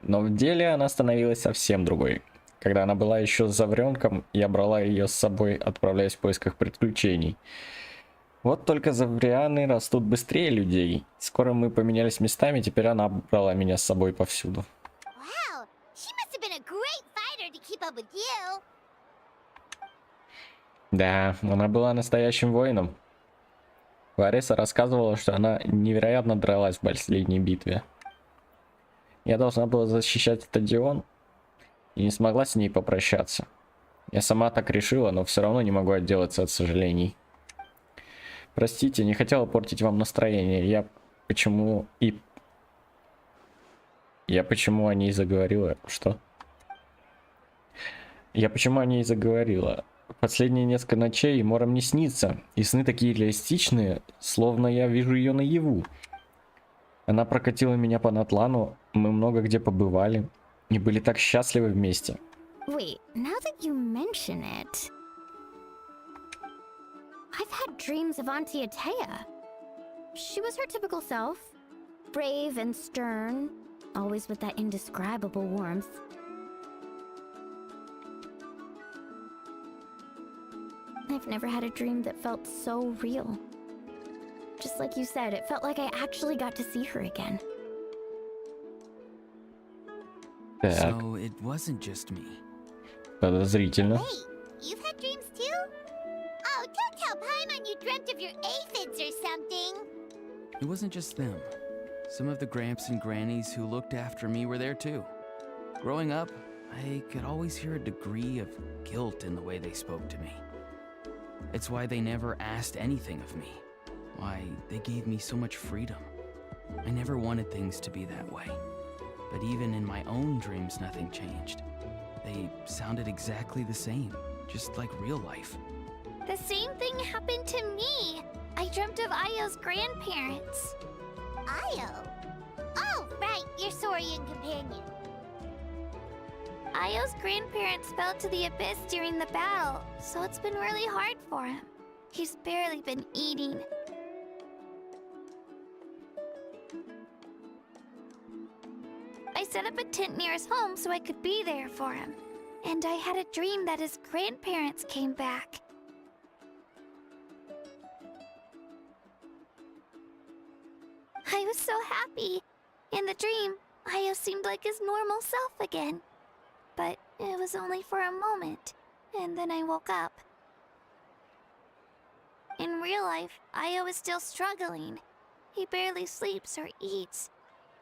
Speaker 1: Но в деле она становилась совсем другой. Когда она была еще завренком, я брала ее с собой, отправляясь в поисках приключений. Вот только заврианы растут быстрее людей. Скоро мы поменялись местами, теперь она брала меня с собой повсюду.
Speaker 3: Wow, she must have been a great fighter to keep up with you.
Speaker 1: Да, она была настоящим воином. Лариса рассказывала, что она невероятно дралась в последней битве. Я должна была защищать стадион и не смогла с ней попрощаться. Я сама так решила, но все равно не могу отделаться от сожалений. Простите, не хотела портить вам настроение. Я почему о ней заговорила? Что? Я почему о ней заговорила? Последние несколько ночей Мором не снится, и сны такие реалистичные, словно я вижу ее наяву. Она прокатила меня по Натлану, мы много где побывали и были так счастливы вместе.
Speaker 6: Wait, now that you mention it, I've had dreams of Auntie Atea. She was her typical self, brave and stern, always with that indescribable warmth. I've never had a dream that felt so real. Just like you said, it felt like I actually got to see her again.
Speaker 1: Так,
Speaker 7: So it wasn't just me.
Speaker 1: подозрительно.
Speaker 3: Wait, you've had dreams too? Oh, don't tell Paimon you dreamt of your aphids or something.
Speaker 7: It wasn't just them. Some of the Gramps and Grannies who looked after me were there too. Growing up, I could always hear a degree of guilt in the way they spoke to me. It's why they never asked anything of me. Why they gave me so much freedom. I never wanted things to be that way. But even in my own dreams, nothing changed. They sounded exactly the same, just like real life.
Speaker 3: The same thing happened to me. I dreamt of Ayo's grandparents. Ayo? Oh, right, your Saurian companion. Ayo's grandparents fell to the abyss during the battle, so it's been really hard for him. He's barely been eating. I set up a tent near his home so I could be there for him. And I had a dream that his grandparents came back. I was so happy. In the dream, Ayo seemed like his normal self again. But it was only for a moment, and then I woke up. In real life, Ayo is still struggling. He barely sleeps or eats.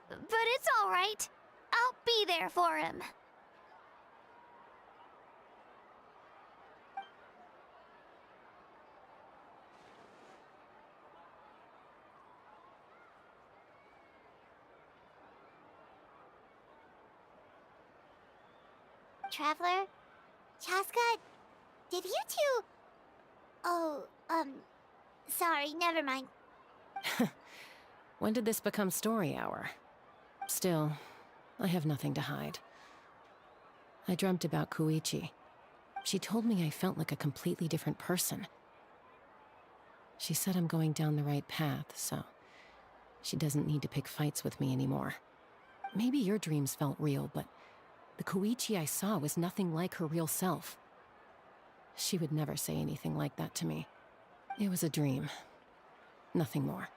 Speaker 3: But it's all right. I'll be there for him. Traveler? Chaska? Did you two... Oh, sorry, never mind.
Speaker 8: When did this become story hour? Still, I have nothing to hide. I dreamt about Koichi. She told me I felt like a completely different person. She said I'm going down the right path, so she doesn't need to pick fights with me anymore. Maybe your dreams felt real, but The Koichi I saw was nothing like her real self. She would never say anything like that to me. It was a dream. Nothing more.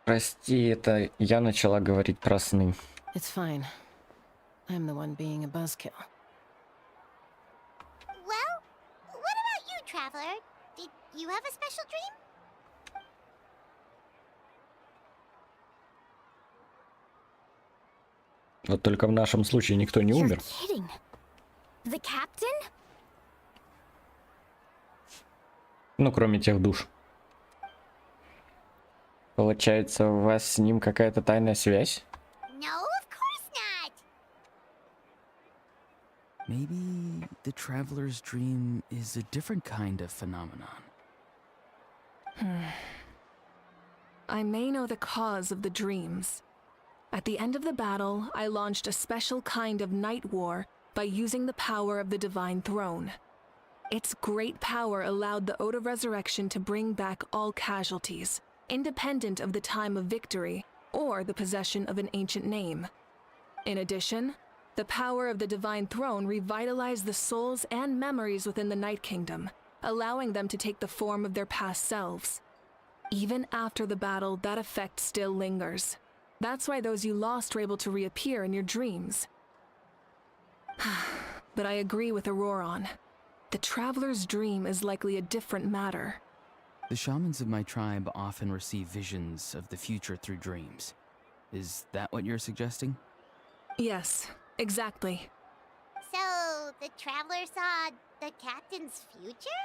Speaker 1: Прости, это я начала говорить про сны.
Speaker 8: It's fine. I'm the one being a buzzkill.
Speaker 3: Well, what about you, Traveler? Did you have a special dream?
Speaker 1: Вот только в нашем случае никто не
Speaker 6: You're
Speaker 1: умер.
Speaker 6: kidding. The captain?
Speaker 1: Ну, кроме тех душ. Получается, у вас с ним какая-то тайная связь?
Speaker 3: No, of course not.
Speaker 7: Maybe the traveler's dream is a different kind of phenomenon.
Speaker 5: I may know the cause of the dreams. At the end of the battle, I launched a special kind of night war by using the power of the Divine Throne. Its great power allowed the Ode of Resurrection to bring back all casualties, independent of the time of victory or the possession of an ancient name. In addition, the power of the Divine Throne revitalized the souls and memories within the Night Kingdom, allowing them to take the form of their past selves. Even after the battle, that effect still lingers. That's why those you lost were able to reappear in your dreams. But I agree with Auroron. The Traveler's dream is likely a different matter.
Speaker 7: The shamans of my tribe often receive visions of the future through dreams. Is that what you're suggesting?
Speaker 5: Yes, exactly.
Speaker 3: So, the Traveler saw the captain's future?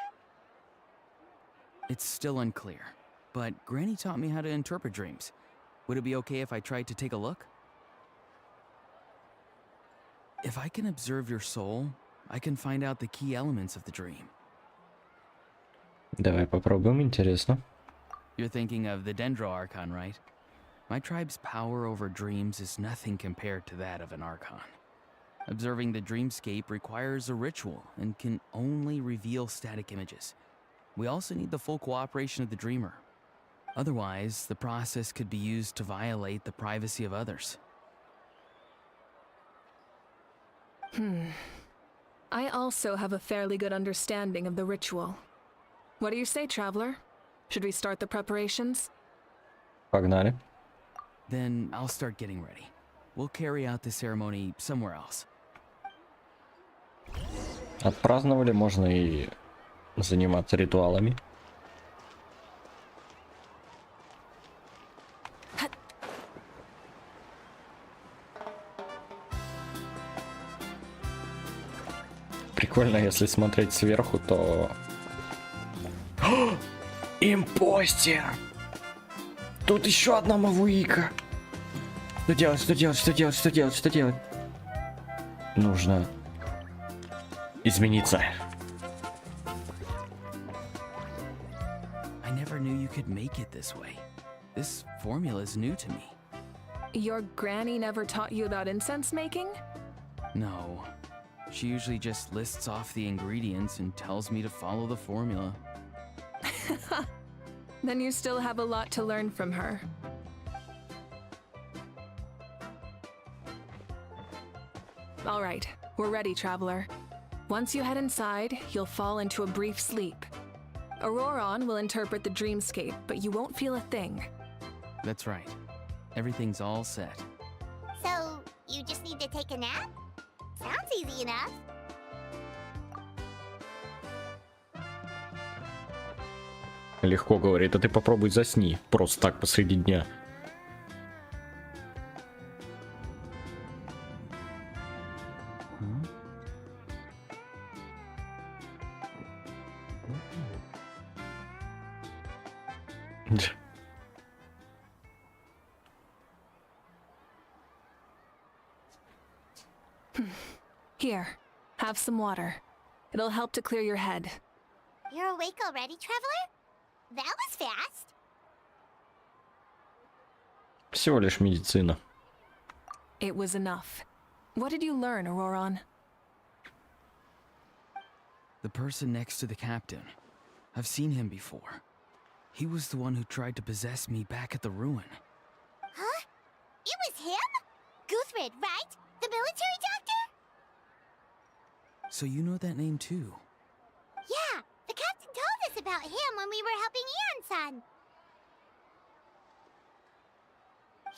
Speaker 7: It's still unclear, but Granny taught me how to interpret dreams. Would it be okay if I tried to take a look? If I can observe your soul, I can find out the key elements of the dream.
Speaker 1: Давай попробуем, интересно.
Speaker 7: You're thinking of the Dendro Archon, right? My tribe's power over dreams is nothing compared to that of an Archon. Observing the dreamscape requires a ritual and can only reveal static images. We also need the full cooperation of the dreamer. Otherwise, the process could be used to violate the privacy of others.
Speaker 5: I also have a fairly good understanding of the ritual. What do you say, Traveler? Should we start the preparations?
Speaker 1: Погнали.
Speaker 7: Then I'll start getting ready. We'll carry out the ceremony somewhere else.
Speaker 1: Отпраздновали, можно и заниматься ритуалами. Прикольно, если смотреть сверху, то... Импостер! Тут еще одна мавуика! Что делать, что делать, что делать, что делать, что делать? Нужно измениться.
Speaker 7: I never knew you could make it this way. This formula is new to me.
Speaker 5: Your granny never taught you about incense making?
Speaker 7: No. She usually just lists off the ingredients and tells me to follow the formula.
Speaker 5: Then you still have a lot to learn from her. All right, we're ready, Traveler. Once you head inside, you'll fall into a brief sleep. Auroron will interpret the dreamscape, but you won't feel a thing.
Speaker 7: That's right. Everything's all set.
Speaker 3: So, you just need to take a nap? Sounds easy enough.
Speaker 1: Легко говорит, а ты попробуй засни. Просто так посреди дня.
Speaker 5: Here, have some water. It'll help to clear your head.
Speaker 3: You're awake already, Traveler? That was fast.
Speaker 1: Всего лишь медицина.
Speaker 5: It was enough. What did you learn, Auroron?
Speaker 7: The person next to the captain. I've seen him before. He was the one who tried to possess me back at the ruin.
Speaker 3: Huh? It was him? Guthred, right? The military doctor?
Speaker 7: So you know that name too?
Speaker 3: Yeah, the captain told us about him when we were helping Ian-san.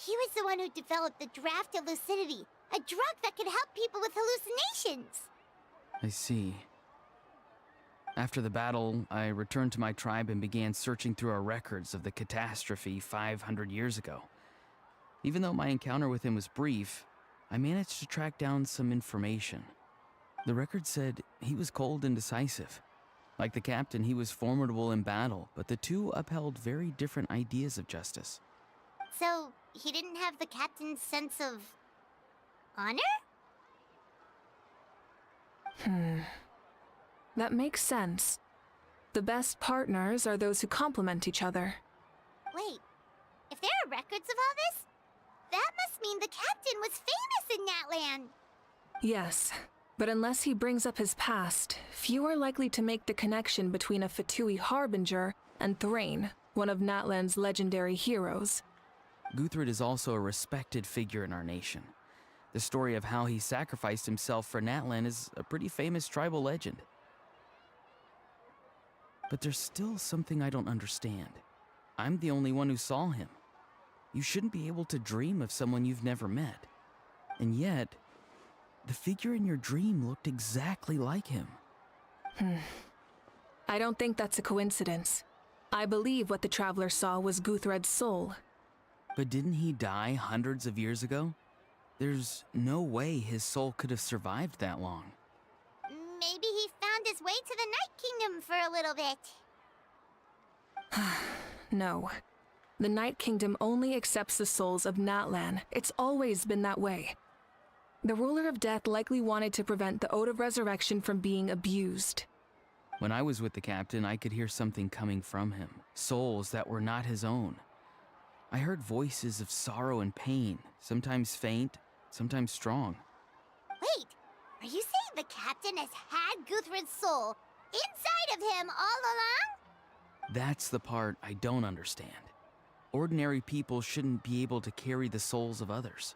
Speaker 3: He was the one who developed the draft of lucidity, a drug that could help people with hallucinations.
Speaker 7: I see. After the battle, I returned to my tribe and began searching through our records of the catastrophe 500 years ago. Even though my encounter with him was brief, I managed to track down some information. The record said he was cold and decisive. Like the captain, he was formidable in battle, but the two upheld very different ideas of justice.
Speaker 3: So, he didn't have the captain's sense of honor?
Speaker 5: That makes sense. The best partners are those who complement each other.
Speaker 3: Wait, if there are records of all this, that must mean the captain was famous in Natlan.
Speaker 5: Yes, but unless he brings up his past, few are likely to make the connection between a Fatui harbinger and Thrain, one of Natlan's legendary heroes.
Speaker 7: Guthred is also a respected figure in our nation. The story of how he sacrificed himself for Natlan is a pretty famous tribal legend. But there's still something I don't understand. I'm the only one who saw him. You shouldn't be able to dream of someone you've never met. And yet, the figure in your dream looked exactly like him.
Speaker 5: I don't think that's a coincidence. I believe what the traveler saw was Guthred's soul.
Speaker 7: But didn't he die hundreds of years ago? There's no way his soul could have survived that long.
Speaker 3: Maybe he found his way to the Night Kingdom for a little bit.
Speaker 5: No. The Night Kingdom only accepts the souls of Natlan. It's always been that way. The ruler of death likely wanted to prevent the Ode of Resurrection from being abused.
Speaker 7: When I was with the captain, I could hear something coming from him. Souls that were not his own. I heard voices of sorrow and pain, sometimes faint, sometimes strong.
Speaker 3: Wait, are you saying the captain has had Guthred's soul inside of him all along?
Speaker 7: That's the part I don't understand. Ordinary people shouldn't be able to carry the souls of others.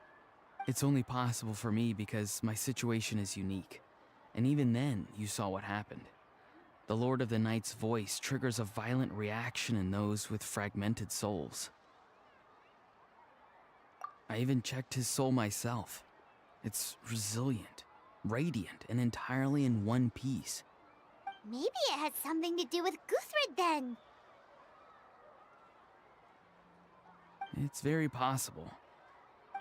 Speaker 7: It's only possible for me because my situation is unique. And even then, you saw what happened. The Lord of the Night's voice triggers a violent reaction in those with fragmented souls. I even checked his soul myself. It's resilient, radiant, and entirely in one piece.
Speaker 3: Maybe it has something to do with Guthred then.
Speaker 7: It's very possible.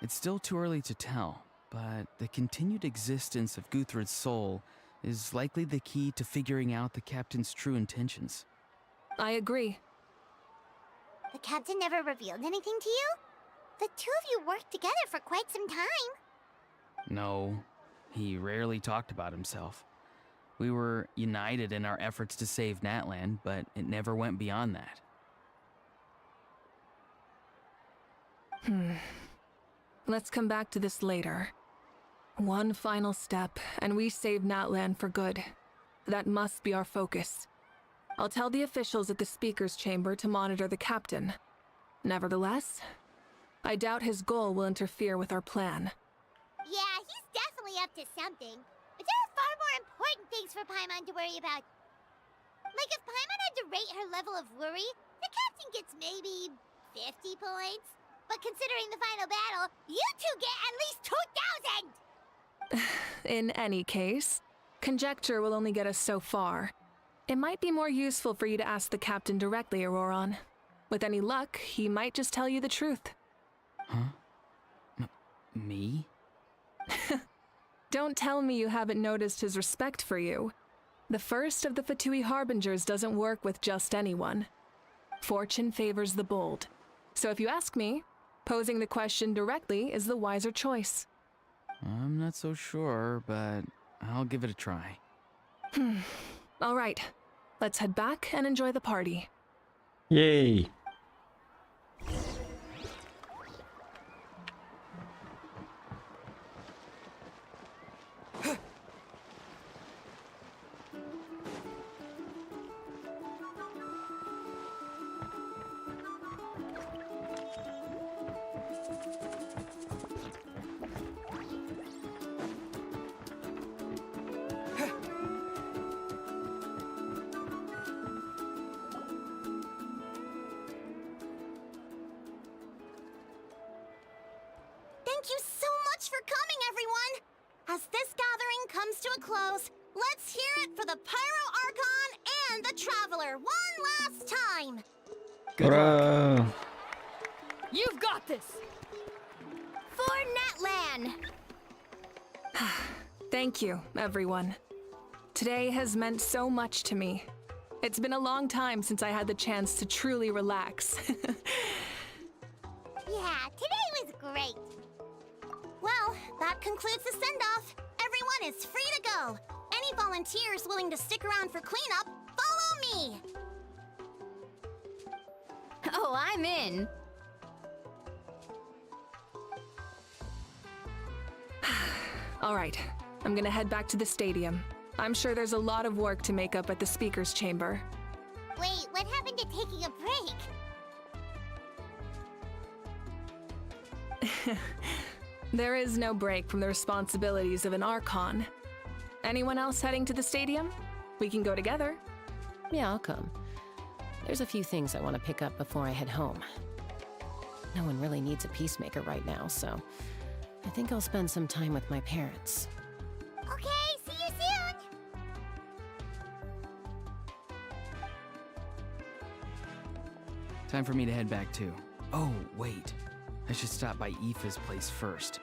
Speaker 7: It's still too early to tell, but the continued existence of Guthred's soul is likely the key to figuring out the captain's true intentions.
Speaker 5: I agree.
Speaker 3: The captain never revealed anything to you? The two of you worked together for quite some time.
Speaker 7: No, he rarely talked about himself. We were united in our efforts to save Natlan, but it never went beyond that.
Speaker 5: Let's come back to this later. One final step, and we save Natlan for good. That must be our focus. I'll tell the officials at the speaker's chamber to monitor the captain. Nevertheless, I doubt his goal will interfere with our plan.
Speaker 3: Yeah, he's definitely up to something. But there are far more important things for Paimon to worry about. Like if Paimon had to rate her level of worry, the captain gets maybe 50 points. But considering the final battle, you two get at least 2,000!
Speaker 5: In any case, conjecture will only get us so far. It might be more useful for you to ask the captain directly, Auroron. With any luck, he might just tell you the truth.
Speaker 7: Huh? Me?
Speaker 5: Don't tell me you haven't noticed his respect for you. The first of the Fatui Harbingers doesn't work with just anyone. Fortune favors the bold. So if you ask me, posing the question directly is the wiser choice.
Speaker 7: I'm not so sure, but I'll give it a try.
Speaker 5: All right, let's head back and enjoy the party.
Speaker 1: Yay!
Speaker 3: the traveler one last time.
Speaker 1: Ура!
Speaker 6: You've got this! For Natlan!
Speaker 5: Thank you, everyone. Today has meant so much to me. It's been a long time since I had the chance to truly relax.
Speaker 3: Yeah, today was great. Well, that concludes the send-off. Everyone is free to go. Any volunteers willing to stick around for cleanup, follow me.
Speaker 6: Oh, I'm in.
Speaker 5: All right, I'm gonna head back to the stadium. I'm sure there's a lot of work to make up at the speaker's chamber.
Speaker 3: Wait, what happened to taking a break?
Speaker 5: There is no break from the responsibilities of an Archon. Anyone else heading to the stadium? We can go together.
Speaker 8: Yeah, I'll come. There's a few things I want to pick up before I head home. No one really needs a peacemaker right now, so I think I'll spend some time with my parents.
Speaker 3: Okay, see you soon.
Speaker 7: Time for me to head back too. Oh, wait. I should stop by Aoife's place first.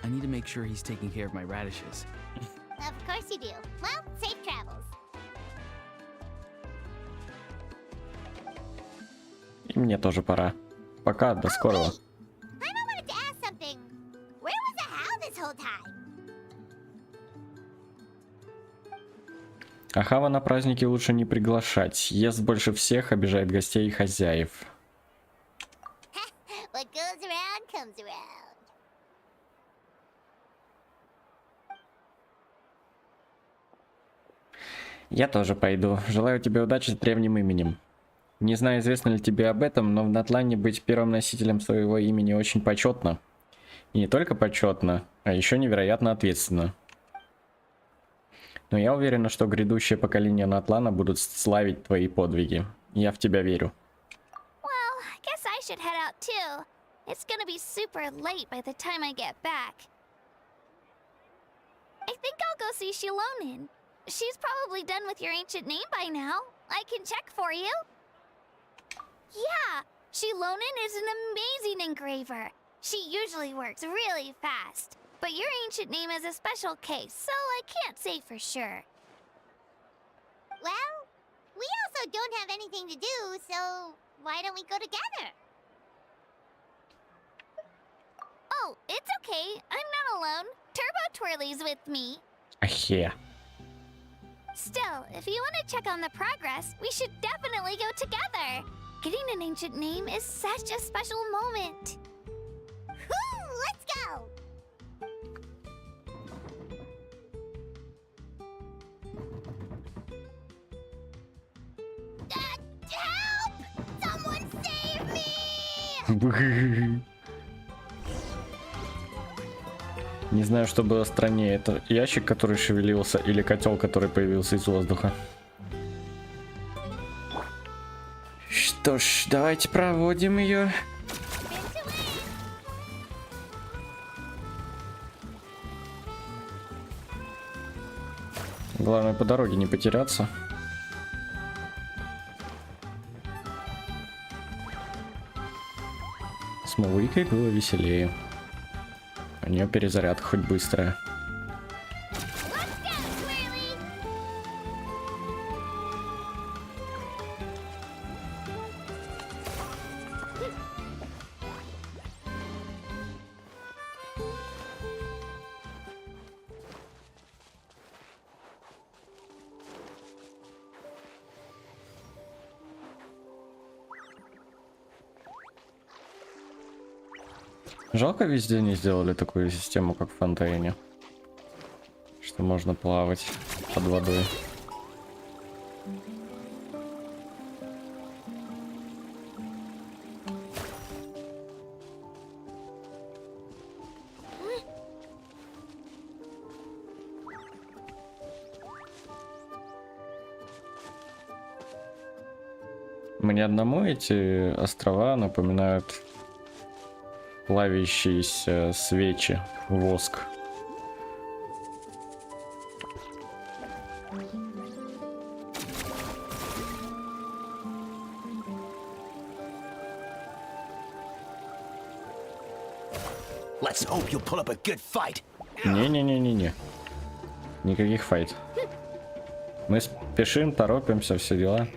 Speaker 7: I need to make sure he's taking care of my radishes.
Speaker 3: Of course you do. Well, safe travels.
Speaker 1: И мне тоже пора. Пока, до скорого.
Speaker 3: Wait. Paimon wanted to ask something. Where was the Hal this whole time?
Speaker 1: А Хава на праздники лучше не приглашать. Ест больше всех, обижает гостей и хозяев.
Speaker 3: What goes around comes around.
Speaker 1: Я тоже пойду. Желаю тебе удачи с древним именем. Не знаю, известно ли тебе об этом, но в Натлане быть первым носителем своего имени очень почетно. И не только почетно, а еще невероятно ответственно. Но я уверена, что грядущее поколение Натлана будут славить твои подвиги. Я в тебя верю.
Speaker 3: Well, I guess I should head out too. It's gonna be super late by the time I get back. I think I'll go see Shilonin. She's probably done with your ancient name by now. I can check for you. Yeah, Shilonin is an amazing engraver. She usually works really fast. But your ancient name is a special case, so I can't say for sure. Well, we also don't have anything to do, so why don't we go together? Oh, it's okay. I'm not alone. Turbo Twirly's with me.
Speaker 1: Ахе.
Speaker 3: Still, if you want to check on the progress, we should definitely go together. Getting an ancient name is such a special moment. Woo! Let's go! Help! Someone save me!
Speaker 1: Не знаю, что было страннее. Это ящик, который шевелился, или котел, который появился из воздуха. Что ж, давайте проводим ее. Главное, по дороге не потеряться. С Мауикой было веселее. У нее перезарядка хоть быстрая. Жалко, везде не сделали такую систему, как в Фонтейне. Что можно плавать под водой. Мне одному эти острова напоминают плавящиеся свечи, воск.
Speaker 9: Let's hope you'll put up a good fight.
Speaker 1: Не-не-не-не-не. Никаких файт. Мы спешим, торопимся, все дела.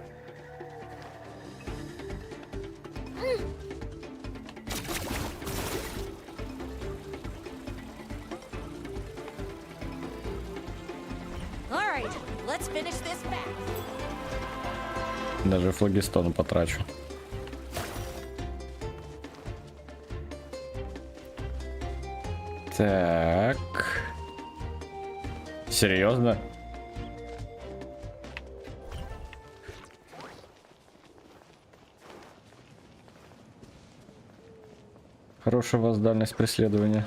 Speaker 1: Даже флагистон потрачу. Так. Серьезно? Хорошая у вас дальность преследования.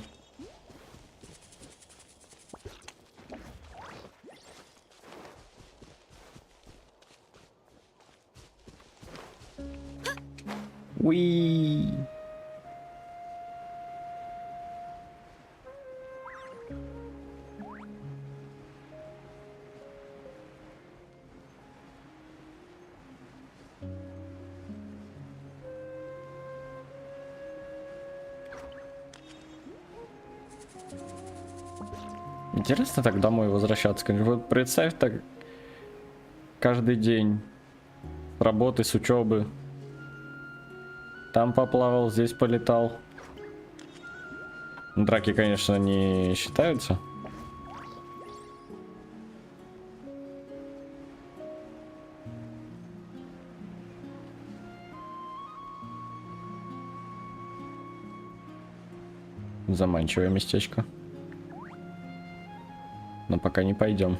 Speaker 1: Уи. Интересно так домой возвращаться. Вот представь так каждый день с работы, с учебы. Там поплавал, здесь полетал. Драки, конечно, не считаются. Заманчивое местечко. Но пока не пойдем.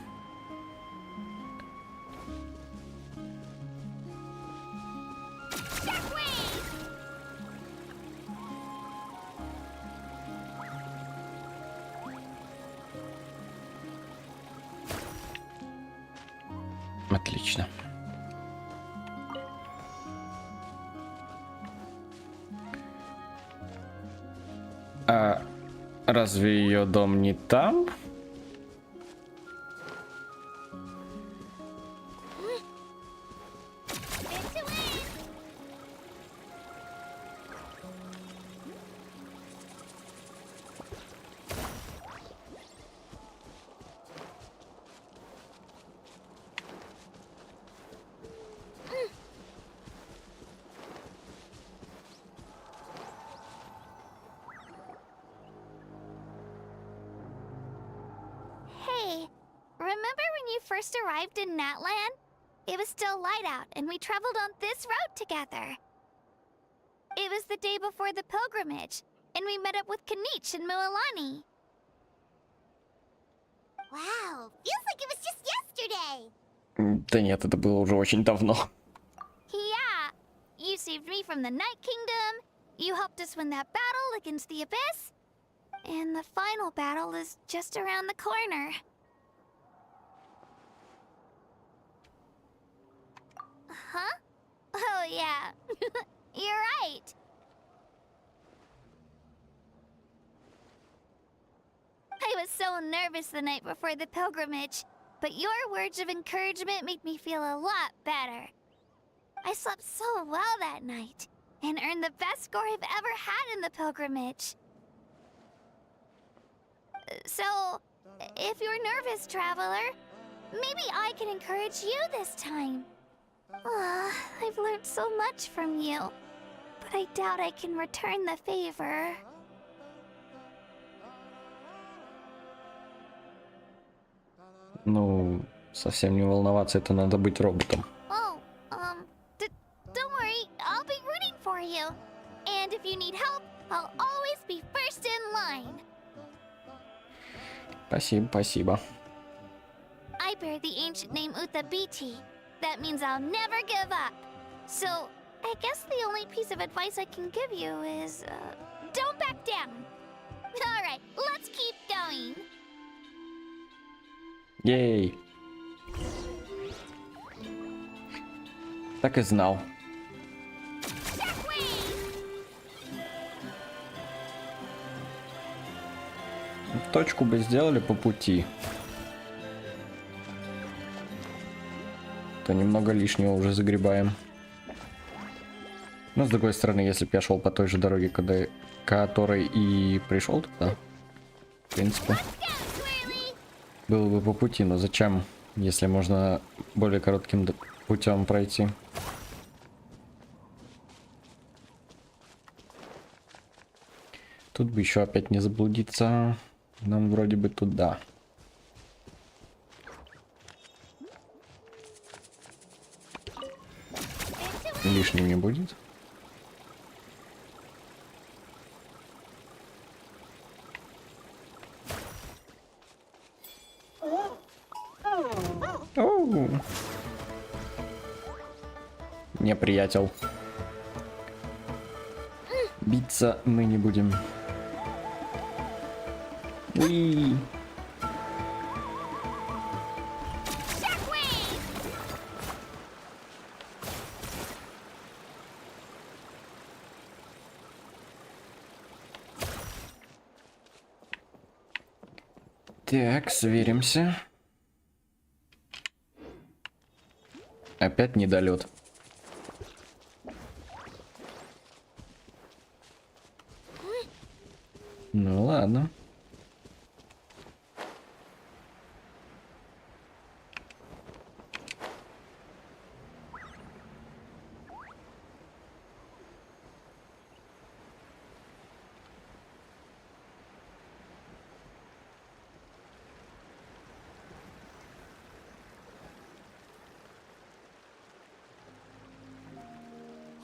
Speaker 1: Отлично. А разве ее дом не там?
Speaker 3: First arrived in Natlan, it was still light out, and we traveled on this road together. It was the day before the pilgrimage, and we met up with Kanich and Mualani.
Speaker 10: Wow, feels like it was just yesterday.
Speaker 1: Да нет, это было уже очень давно.
Speaker 3: Yeah, you saved me from the Night Kingdom, you helped us win that battle against the Abyss, and the final battle is just around the corner. Huh? Oh, yeah. You're right. I was so nervous the night before the pilgrimage, but your words of encouragement made me feel a lot better. I slept so well that night, and earned the best score I've ever had in the pilgrimage. So, if you're nervous, traveler, maybe I can encourage you this time. I've learned so much from you, but I doubt I can return the favor.
Speaker 1: Ну, совсем не волноваться, это надо быть роботом.
Speaker 3: Oh, don't worry, I'll be rooting for you. And if you need help, I'll always be first in line.
Speaker 1: Спасибо, спасибо.
Speaker 3: I bear the ancient name Utabiti. That means I'll never give up. So, I guess the only piece of advice I can give you is, don't back down. Alright, let's keep going.
Speaker 1: Ей. Так и знал. Точку бы сделали по пути. То немного лишнего уже загребаем. Но с другой стороны, если бы я шел по той же дороге, которой и пришел туда, в принципе, было бы по пути. Но зачем, если можно более коротким путем пройти? Тут бы еще опять не заблудиться. Нам вроде бы туда. Лишним не будет. Оу. Не, приятель. Биться мы не будем. Уи. Так, сверимся. Опять недолет. Ну ладно.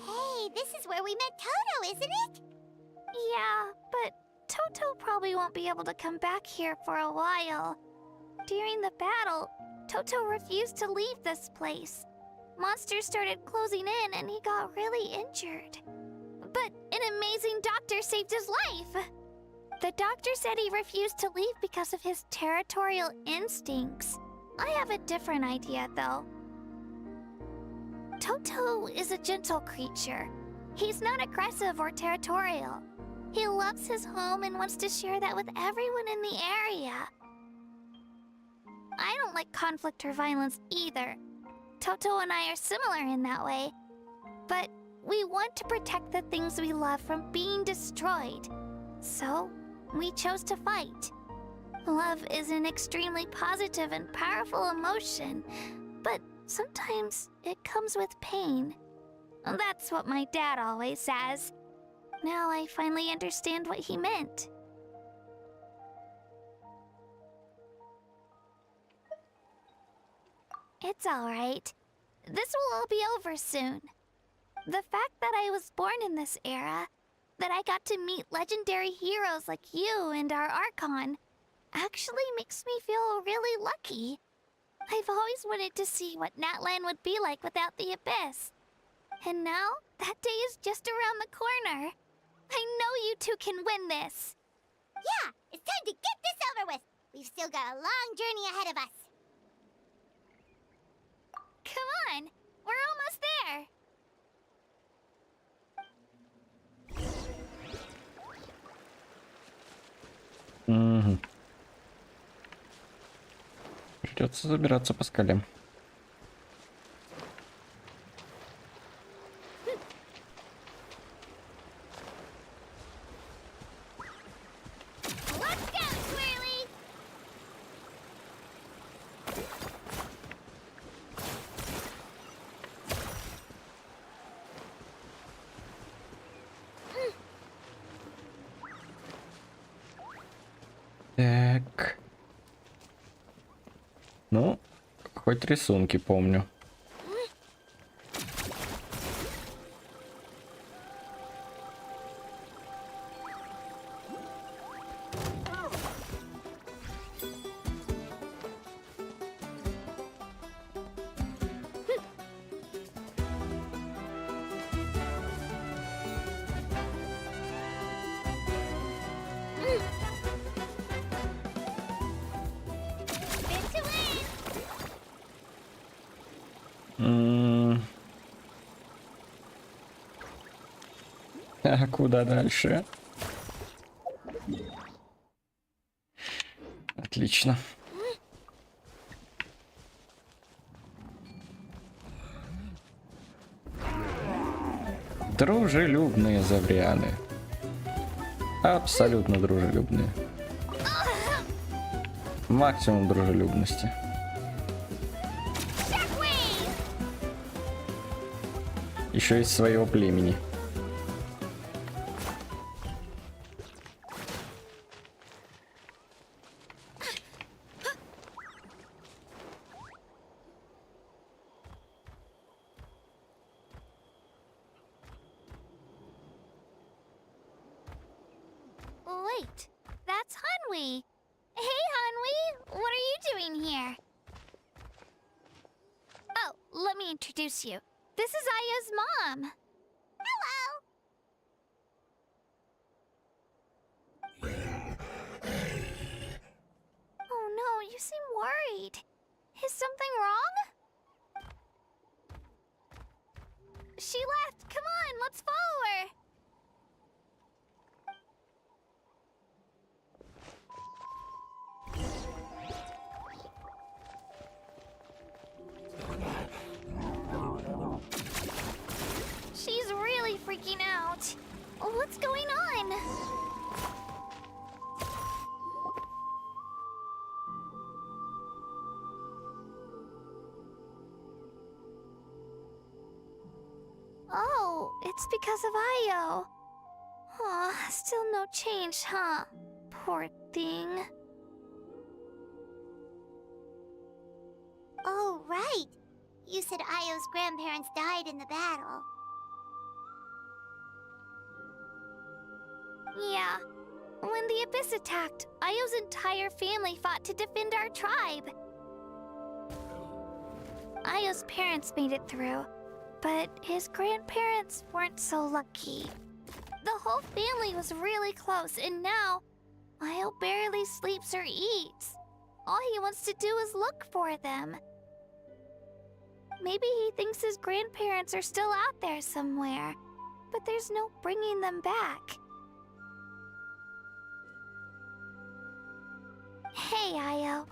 Speaker 3: Hey, this is where we met Toto, isn't it?
Speaker 10: Yeah, but Toto probably won't be able to come back here for a while. During the battle, Toto refused to leave this place. Monsters started closing in and he got really injured. But an amazing doctor saved his life! The doctor said he refused to leave because of his territorial instincts. I have a different idea, though. Toto is a gentle creature. He's not aggressive or territorial. He loves his home and wants to share that with everyone in the area. I don't like conflict or violence either. Toto and I are similar in that way. But we want to protect the things we love from being destroyed. So, we chose to fight. Love is an extremely positive and powerful emotion, but sometimes it comes with pain. That's what my dad always says. Now I finally understand what he meant. It's alright. This will all be over soon. The fact that I was born in this era, that I got to meet legendary heroes like you and our Archon, actually makes me feel really lucky. I've always wanted to see what Natlana would be like without the Abyss. And now, that day is just around the corner. I know you two can win this.
Speaker 3: Yeah, it's time to get this over with. We've still got a long journey ahead of us.
Speaker 10: Come on, we're almost there.
Speaker 1: Угу. Придется забираться по скале.
Speaker 3: Let's go, Swirly!
Speaker 1: Так. Ну, хоть рисунки помню. А куда дальше? Отлично. Дружелюбные заврианы. Абсолютно дружелюбные. Максимум дружелюбности. Еще из своего племени.
Speaker 10: Wait, that's Hanwi. Hey, Hanwi, what are you doing here? Oh, let me introduce you. This is Aya's mom. Hello. Oh no, you seem worried. Is something wrong? She left. Come on, let's follow her. She's really freaking out. What's going on? Oh, it's because of Io. Aw, still no change, huh? Poor thing.
Speaker 3: Oh, right. You said Io's grandparents died in the battle.
Speaker 10: Yeah. When the Abyss attacked, Io's entire family fought to defend our tribe. Io's parents made it through, but his grandparents weren't so lucky. The whole family was really close, and now Io barely sleeps or eats. All he wants to do is look for them. Maybe he thinks his grandparents are still out there somewhere, but there's no bringing them back. Hey, Io.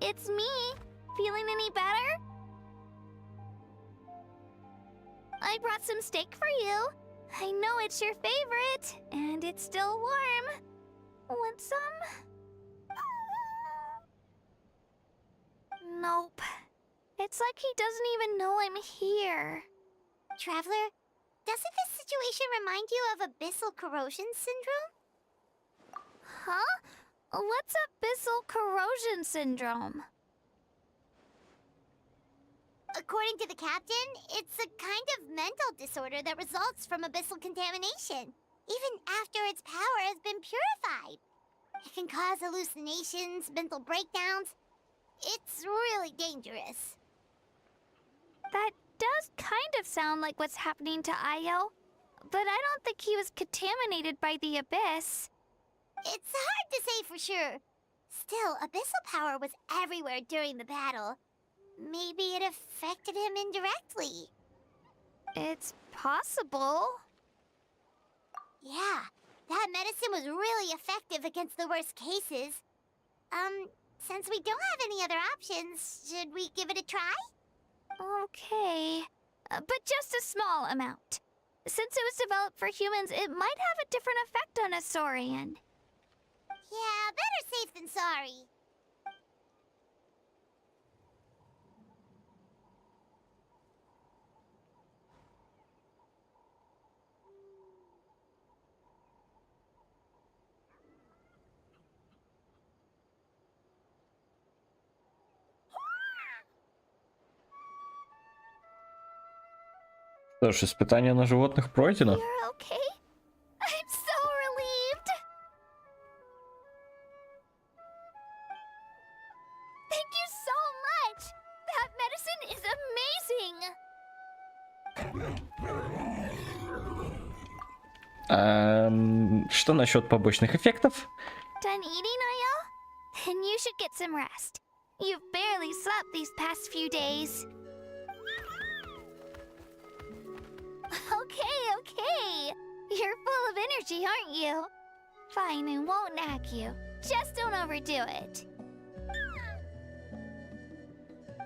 Speaker 10: It's me. Feeling any better? I brought some steak for you. I know it's your favorite, and it's still warm. Want some? Nope. It's like he doesn't even know I'm here.
Speaker 3: Traveler, doesn't this situation remind you of abyssal corrosion syndrome?
Speaker 10: Huh? What's abyssal corrosion syndrome?
Speaker 3: According to the captain, it's a kind of mental disorder that results from abyssal contamination, even after its power has been purified. It can cause hallucinations, mental breakdowns. It's really dangerous.
Speaker 10: That does kind of sound like what's happening to Io, but I don't think he was contaminated by the Abyss.
Speaker 3: It's hard to say for sure. Still, abyssal power was everywhere during the battle. Maybe it affected him indirectly.
Speaker 10: It's possible.
Speaker 3: Yeah, that medicine was really effective against the worst cases. Since we don't have any other options, should we give it a try?
Speaker 10: Okay, but just a small amount. Since it was developed for humans, it might have a different effect on a Saurian.
Speaker 3: Yeah, better safe than sorry.
Speaker 1: Что ж, испытание на животных пройдено.
Speaker 10: You're okay? I'm so relieved. Thank you so much. That medicine is amazing.
Speaker 1: Что насчет побочных эффектов?
Speaker 10: Done eating, Io? Then you should get some rest. You've barely slept these past few days. Okay. You're full of energy, aren't you? Fine, I won't nag you. Just don't overdo it.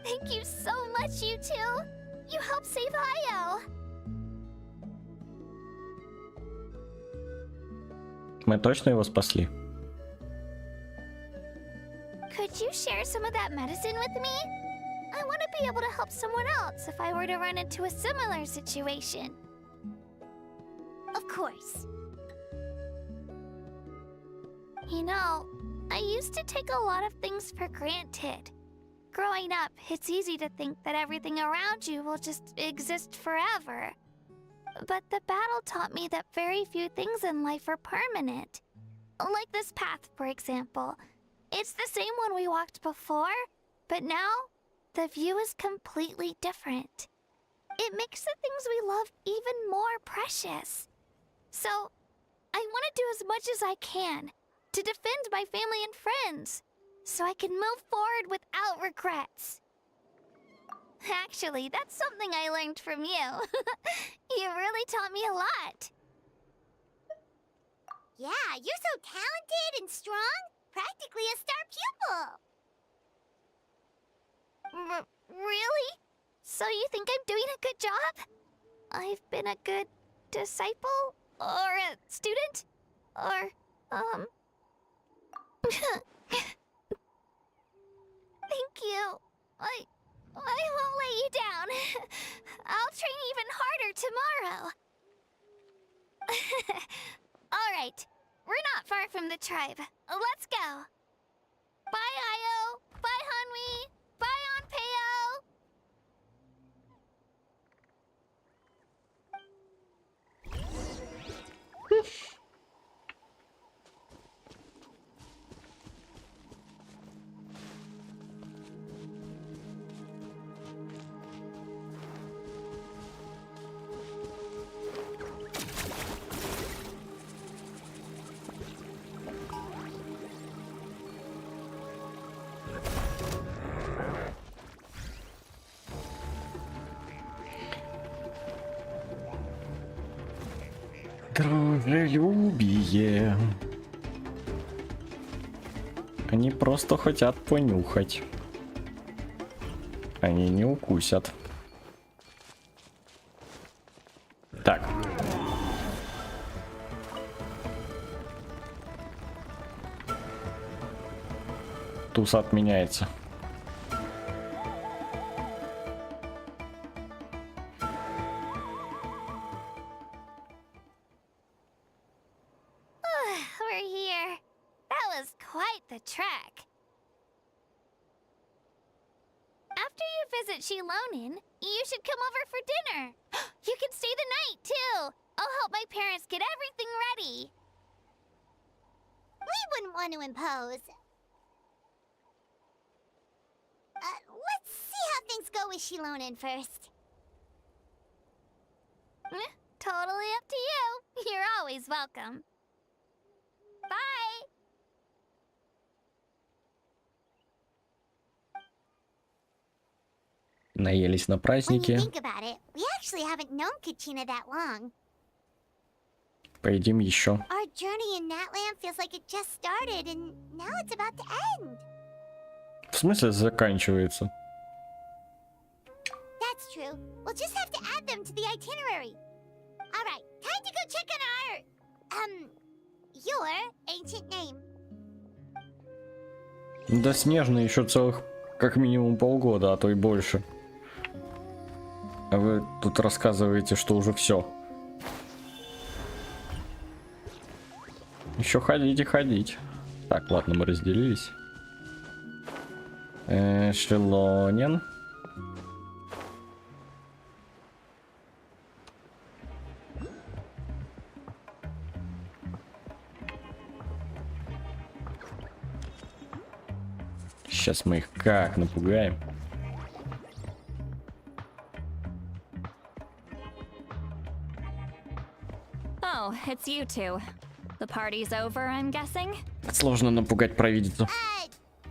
Speaker 10: Thank you so much, you two. You helped save Io.
Speaker 1: мы точно его спасли?
Speaker 10: Could you share some of that medicine with me? I want to be able to help someone else if I were to run into a similar situation.
Speaker 3: Of course.
Speaker 10: You know, I used to take a lot of things for granted. Growing up, it's easy to think that everything around you will just exist forever. But the battle taught me that very few things in life are permanent. Like this path, for example. It's the same one we walked before, but now, the view is completely different. It makes the things we love even more precious. So, I want to do as much as I can to defend my family and friends, so I can move forward without regrets. Actually, that's something I learned from you. You really taught me a lot.
Speaker 3: Yeah, you're so talented and strong. Practically a star pupil.
Speaker 10: Really? So you think I'm doing a good job? I've been a good disciple? Or a student? Or, Thank you. I won't let you down. I'll train even harder tomorrow. All right. We're not far from the tribe. Let's go. Bye, Io. Bye, Hanwi. Bye, Onpeo.
Speaker 1: Дружелюбие. Они просто хотят понюхать. Они не укусят. Так. Туз отменяется.
Speaker 10: We're here. That was quite the trek. After you visit Shilonin, you should come over for dinner. You can stay the night, too. I'll help my parents get everything ready.
Speaker 3: We wouldn't want to impose. Let's see how things go with Shilonin first.
Speaker 10: Totally up to you. You're always welcome. Bye.
Speaker 1: Наелись на
Speaker 3: When you
Speaker 1: празднике.
Speaker 3: think about it, we actually haven't known Kachina that long.
Speaker 1: Поедим еще.
Speaker 3: Our journey in Natlан feels like it just started, and now it's about to end.
Speaker 1: В смысле заканчивается?
Speaker 3: That's true. We'll just have to add them to the itinerary. All right, time to go check on your ancient name.
Speaker 1: До Снежной еще целых как минимум полгода, а то и больше. А вы тут рассказываете, что уже все. Еще ходить и ходить. Так, ладно, мы разделились. Шилонин. Сейчас мы их как напугаем.
Speaker 11: Oh, it's you two. The party's over, I'm guessing?
Speaker 1: Сложно напугать провидицу.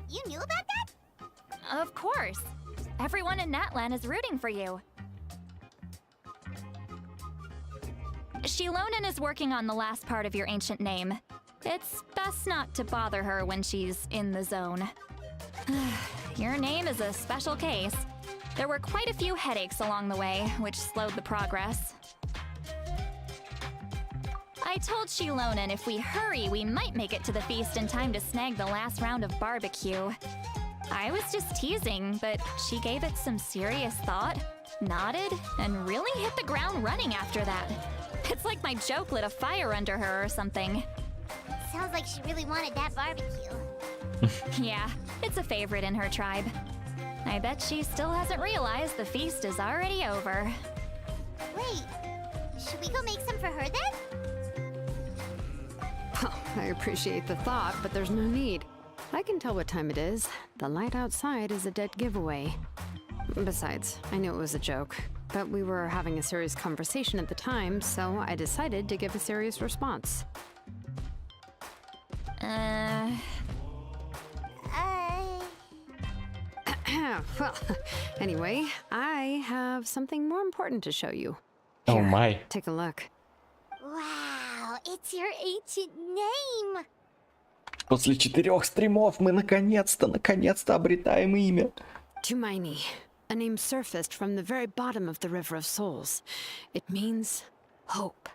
Speaker 3: You knew about that?
Speaker 11: Of course. Everyone in Natlana is rooting for you. Shilonin is working on the last part of your ancient name. It's best not to bother her when she's in the zone. Your name is a special case. There were quite a few headaches along the way, which slowed the progress. I told Shilonen if we hurry, we might make it to the feast in time to snag the last round of barbecue. I was just teasing, but she gave it some serious thought, nodded, and really hit the ground running after that. It's like my joke lit a fire under her or something.
Speaker 3: Sounds like she really wanted that barbecue.
Speaker 11: Yeah, it's a favorite in her tribe. I bet she still hasn't realized the feast is already over.
Speaker 3: Wait, should we go make some for her then?
Speaker 4: Oh, I appreciate the thought, but there's no need. I can tell what time it is. The light outside is a dead giveaway. Besides, I knew it was a joke, but we were having a serious conversation at the time, so I decided to give a serious response. Well, anyway, I have something more important to show you.
Speaker 1: Oh
Speaker 4: Here,
Speaker 1: my.
Speaker 4: take a look.
Speaker 3: Wow, it's your ancient name.
Speaker 1: После 4 стримов мы наконец-то обретаем имя.
Speaker 4: Tumaini, a name surfaced from the very bottom of the River of Souls. It means hope.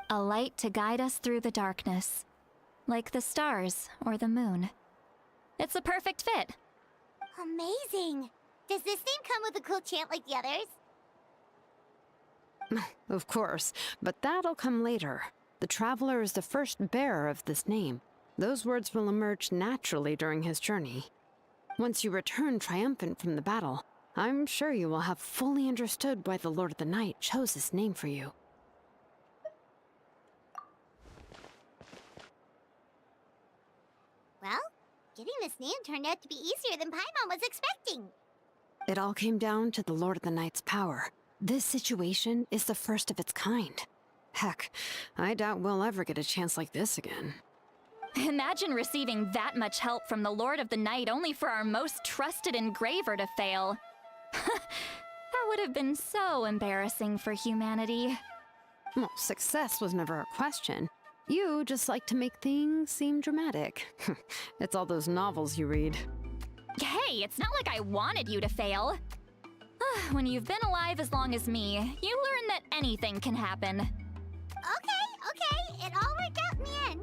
Speaker 11: A light to guide us through the darkness, like the stars or the moon. It's a perfect fit.
Speaker 3: Amazing. Does this name come with a cool chant like the others?
Speaker 4: Of course, but that'll come later. The Traveler is the first bearer of this name. Those words will emerge naturally during his journey. Once you return triumphant from the battle, I'm sure you will have fully understood why the Lord of the Night chose this name for you.
Speaker 3: Well, getting this name turned out to be easier than Paimon was expecting.
Speaker 4: It all came down to the Lord of the Night's power. This situation is the first of its kind. Heck, I doubt we'll ever get a chance like this again.
Speaker 11: Imagine receiving that much help from the Lord of the Night only for our most trusted engraver to fail. That would have been so embarrassing for humanity.
Speaker 4: Well, success was never a question. You just like to make things seem dramatic. It's all those novels you read.
Speaker 11: Hey, it's not like I wanted you to fail. When you've been alive as long as me, you learn that anything can happen.
Speaker 3: Okay, it all worked out in the end.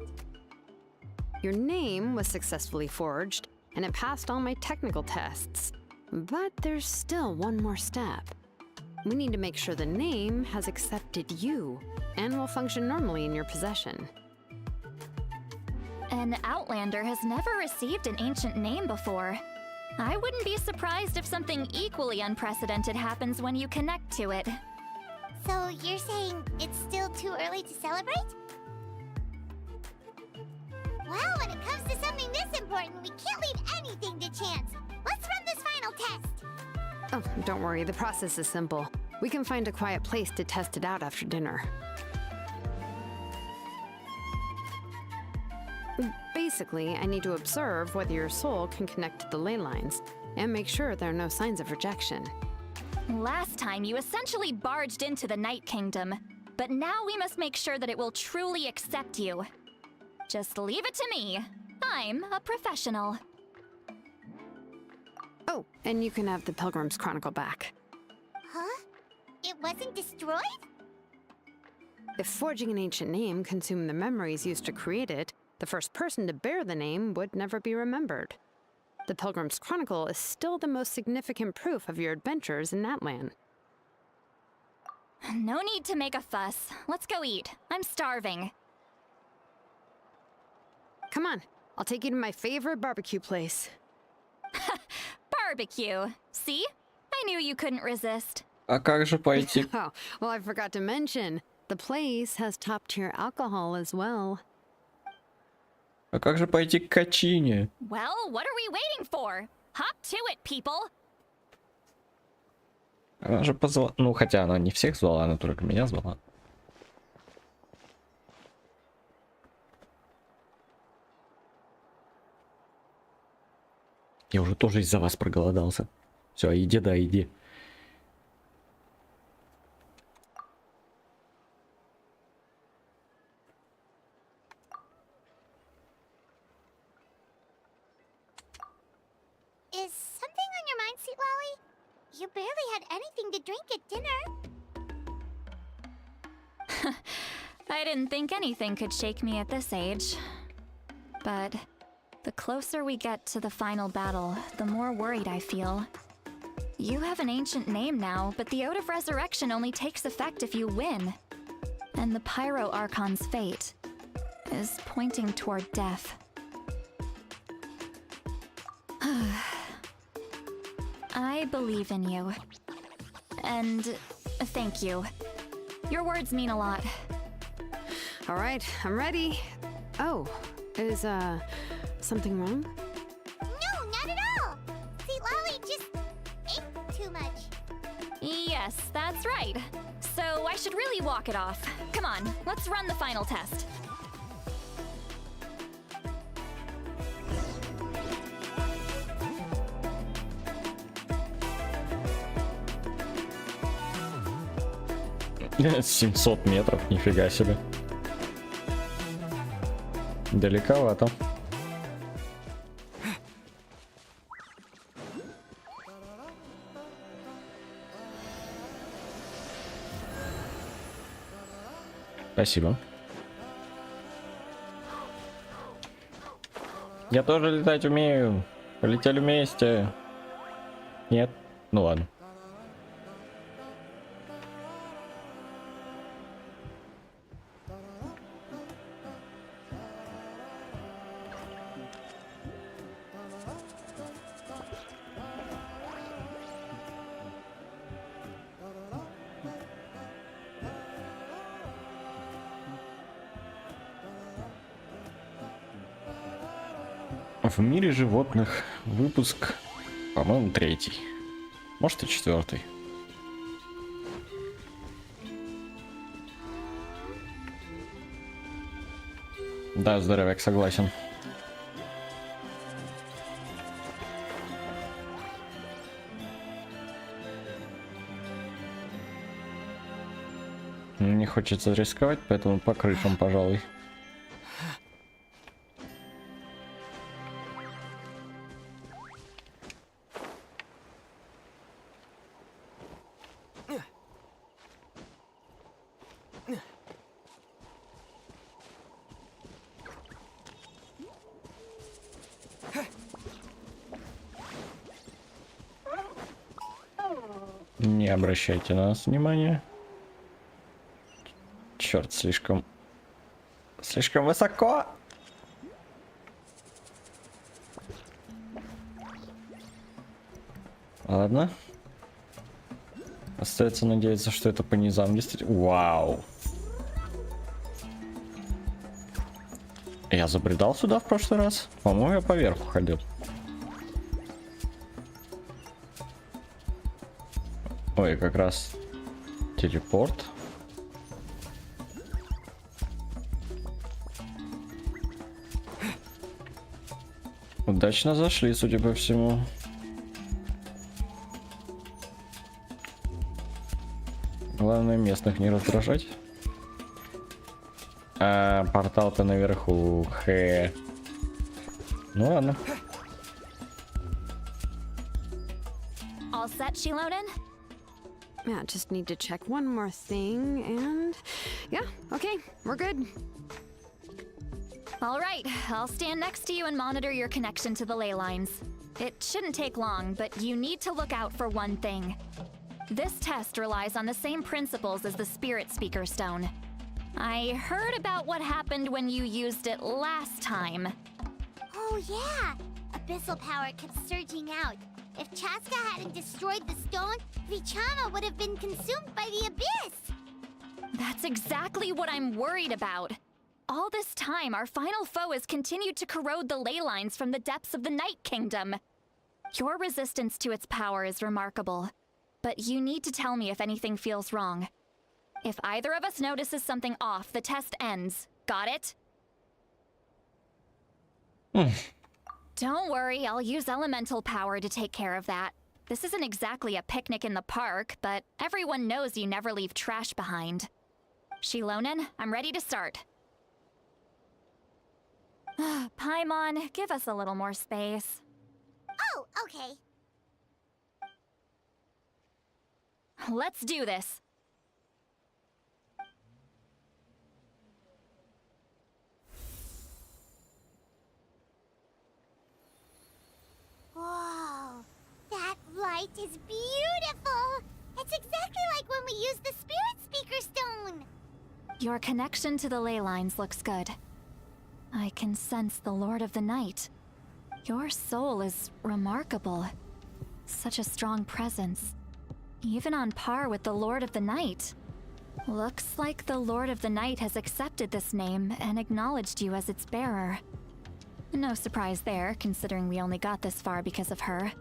Speaker 4: Your name was successfully forged, and it passed all my technical tests. But there's still one more step. We need to make sure the name has accepted you, and will function normally in your possession.
Speaker 11: An Outlander has never received an ancient name before. I wouldn't be surprised if something equally unprecedented happens when you connect to it.
Speaker 3: So you're saying it's still too early to celebrate? Well, when it comes to something this important, we can't leave anything to chance. Let's run this final test.
Speaker 4: Oh, don't worry, the process is simple. We can find a quiet place to test it out after dinner. Basically, I need to observe whether your soul can connect to the ley lines, and make sure there are no signs of rejection.
Speaker 11: Last time, you essentially barged into the Night Kingdom, but now we must make sure that it will truly accept you. Just leave it to me. I'm a professional.
Speaker 4: Oh, and you can have the Pilgrim's Chronicle back.
Speaker 3: Huh? It wasn't destroyed?
Speaker 4: If forging an ancient name consumed the memories used to create it, the first person to bear the name would never be remembered. The Pilgrim's Chronicle is still the most significant proof of your adventures in Natlana.
Speaker 11: No need to make a fuss. Let's go eat. I'm starving.
Speaker 4: Come on, I'll take you to my favorite barbecue place.
Speaker 11: Barbecue. See? I knew you couldn't resist.
Speaker 1: А как же пойти?
Speaker 4: Oh, well, I forgot to mention, the place has top-tier alcohol as well.
Speaker 1: А как же пойти к Качине?
Speaker 11: Well, what are we waiting for? Hop to it, people!
Speaker 1: Она же позвала... Ну, хотя она не всех звала, она только меня звала. Я уже тоже из-за вас проголодался. Все, иди, да, иди.
Speaker 3: Is something on your mind, Sweet Lolly? You barely had anything to drink at dinner.
Speaker 11: I didn't think anything could shake me at this age. But the closer we get to the final battle, the more worried I feel. You have an ancient name now, but the Ode of Resurrection only takes effect if you win. And the Pyro Archon's fate is pointing toward death. I believe in you. And thank you. Your words mean a lot.
Speaker 4: All right, I'm ready. Oh, is, something wrong?
Speaker 3: No, not at all! See, Lolly just ate too much.
Speaker 11: Yes, that's right. So I should really walk it off. Come on, let's run the final test.
Speaker 1: — 700 метров, нифига себе. Далековато. Спасибо. Я тоже летать умею. Полетели вместе. Нет? Ну ладно. В мире животных выпуск, по-моему, 3-й. Может и 4-й. Да, здоровяк, согласен. Не хочется рисковать, поэтому по крышам, пожалуй. Не обращайте на нас внимания. Черт, слишком высоко. Ладно. Остается надеяться, что это по низам действительно. Вау. Я забредал сюда в прошлый раз. По-моему, я поверху ходил. Ой, как раз телепорт. Удачно зашли, судя по всему. Главное, местных не раздражать. А, портал-то наверху. Хе. Ну ладно.
Speaker 11: All set, Shilonen?
Speaker 4: Yeah, just need to check one more thing and... Yeah, okay, we're good.
Speaker 11: All right, I'll stand next to you and monitor your connection to the ley lines. It shouldn't take long, but you need to look out for one thing. This test relies on the same principles as the Spirit Speaker Stone. I heard about what happened when you used it last time.
Speaker 3: Oh yeah! Abyssal power kept surging out. If Chaska hadn't destroyed the stone, Vichama would have been consumed by the abyss!
Speaker 11: That's exactly what I'm worried about. All this time, our final foe has continued to corrode the ley lines from the depths of the Night Kingdom. Your resistance to its power is remarkable, but you need to tell me if anything feels wrong. If either of us notices something off, the test ends. Got it? Don't worry, I'll use elemental power to take care of that. This isn't exactly a picnic in the park, but everyone knows you never leave trash behind. Shilonen, I'm ready to start. Paimon, give us a little more space.
Speaker 3: Oh, okay.
Speaker 11: Let's do this. Your connection to the ley lines looks good. I can sense the Lord of the Night. Your soul is remarkable. Such a strong presence. Even on par with the Lord of the Night. Looks like the Lord of the Night has accepted this name and acknowledged you as its bearer. No surprise there, considering we only got this far because of her.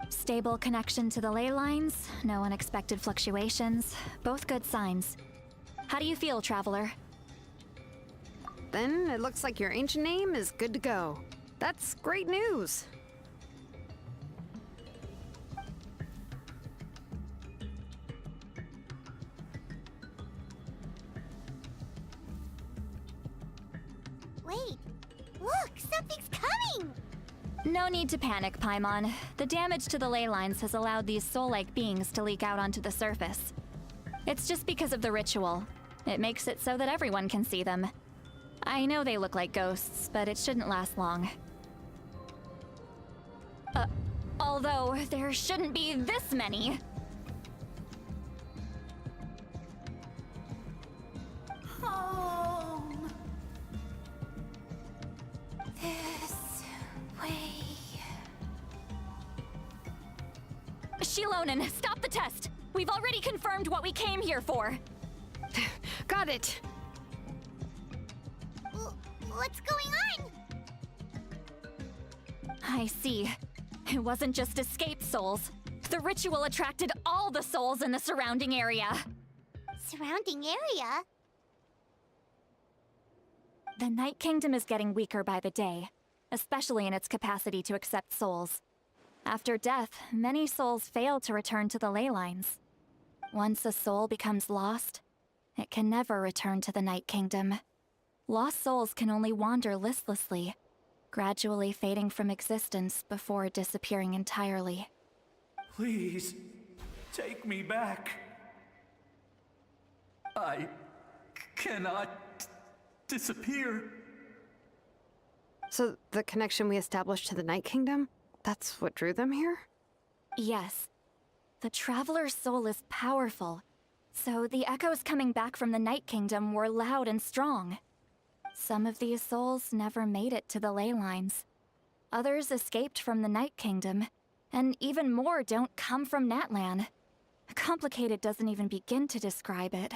Speaker 11: Stable connection to the ley lines, no unexpected fluctuations, both good signs. How do you feel, Traveler?
Speaker 4: Then it looks like your ancient name is good to go. That's great news.
Speaker 3: Wait, look, something's coming!
Speaker 11: No need to panic, Paimon. The damage to the ley lines has allowed these soul-like beings to leak out onto the surface. It's just because of the ritual. It makes it so that everyone can see them. I know they look like ghosts, but it shouldn't last long. Although, there shouldn't be this many.
Speaker 3: Home. This way.
Speaker 11: Shilonen, stop the test! We've already confirmed what we came here for.
Speaker 4: Got it.
Speaker 3: What's going on?
Speaker 11: I see. It wasn't just escaped souls. The ritual attracted all the souls in the surrounding area.
Speaker 3: Surrounding area?
Speaker 11: The Night Kingdom is getting weaker by the day, especially in its capacity to accept souls. After death, many souls fail to return to the ley lines. Once a soul becomes lost, it can never return to the Night Kingdom. Lost souls can only wander listlessly, gradually fading from existence before disappearing entirely.
Speaker 9: Please, take me back. I cannot disappear.
Speaker 4: So the connection we established to the Night Kingdom, that's what drew them here?
Speaker 11: Yes. The Traveler's soul is powerful, so the echoes coming back from the Night Kingdom were loud and strong. Some of these souls never made it to the ley lines. Others escaped from the Night Kingdom, and even more don't come from Natlana. Complicated doesn't even begin to describe it.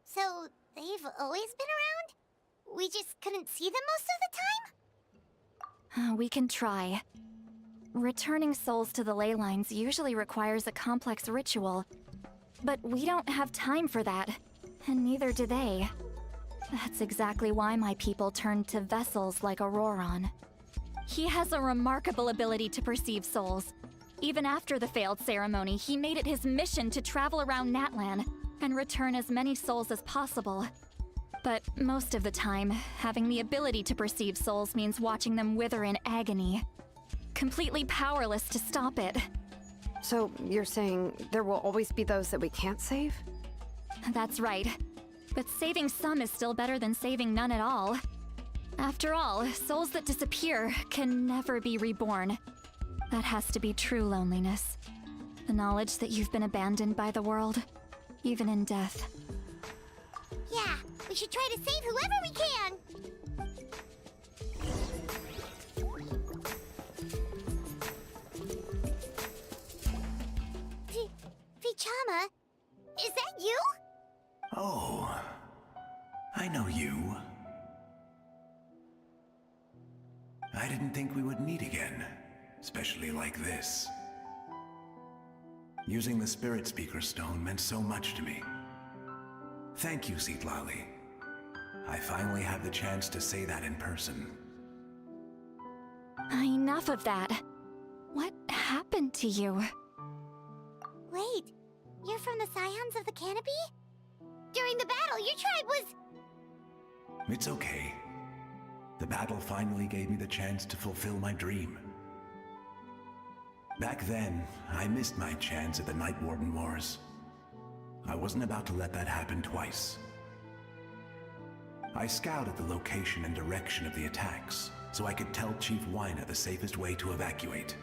Speaker 3: So, they've always been around? We just couldn't see them most of the time?
Speaker 11: We can try. Returning souls to the ley lines usually requires a complex ritual, but we don't have time for that, and neither do they. That's exactly why my people turned to vessels like Auroron. He has a remarkable ability to perceive souls. Even after the failed ceremony, he made it his mission to travel around Natlana and return as many souls as possible. But most of the time, having the ability to perceive souls means watching them wither in agony. Completely powerless to stop it.
Speaker 4: So you're saying there will always be those that we can't save?
Speaker 11: That's right. But saving some is still better than saving none at all. After all, souls that disappear can never be reborn. That has to be true loneliness. The knowledge that you've been abandoned by the world, even in death.
Speaker 3: Yeah, we should try to save whoever we can! Vichama, is that you?
Speaker 9: Oh, I know you. I didn't think we would meet again, especially like this. Using the Spirit Speaker Stone meant so much to me. Thank you, Citlali. I finally have the chance to say that in person.
Speaker 11: Enough of that. What happened to you?
Speaker 3: Wait, you're from the Scions of the Canopy? During the battle, your tribe was...
Speaker 9: It's okay. The battle finally gave me the chance to fulfill my dream. Back then, I missed my chance at the Night Warden Wars. I wasn't about to let that happen twice. I scouted the location and direction of the attacks, so I could tell Chief Wyna the safest way to evacuate.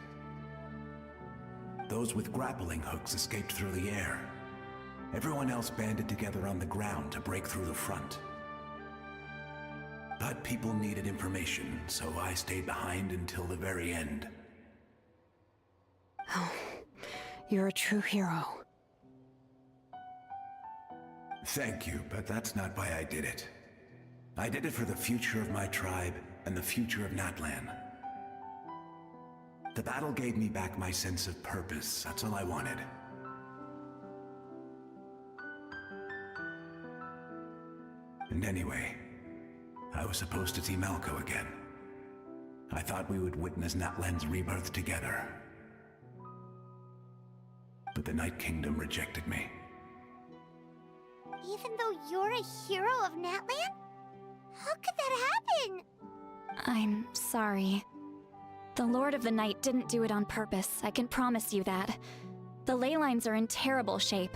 Speaker 9: Those with grappling hooks escaped through the air. Everyone else banded together on the ground to break through the front. But people needed information, so I stayed behind until the very end.
Speaker 4: Oh, you're a true hero.
Speaker 9: Thank you, but that's not why I did it. I did it for the future of my tribe and the future of Natlana. The battle gave me back my sense of purpose, that's all I wanted. And anyway, I was supposed to see Malco again. I thought we would witness Natlan's rebirth together. But the Night Kingdom rejected me.
Speaker 3: Even though you're a hero of Natlan? How could that happen?
Speaker 11: I'm sorry. The Lord of the Night didn't do it on purpose, I can promise you that. The ley lines are in terrible shape.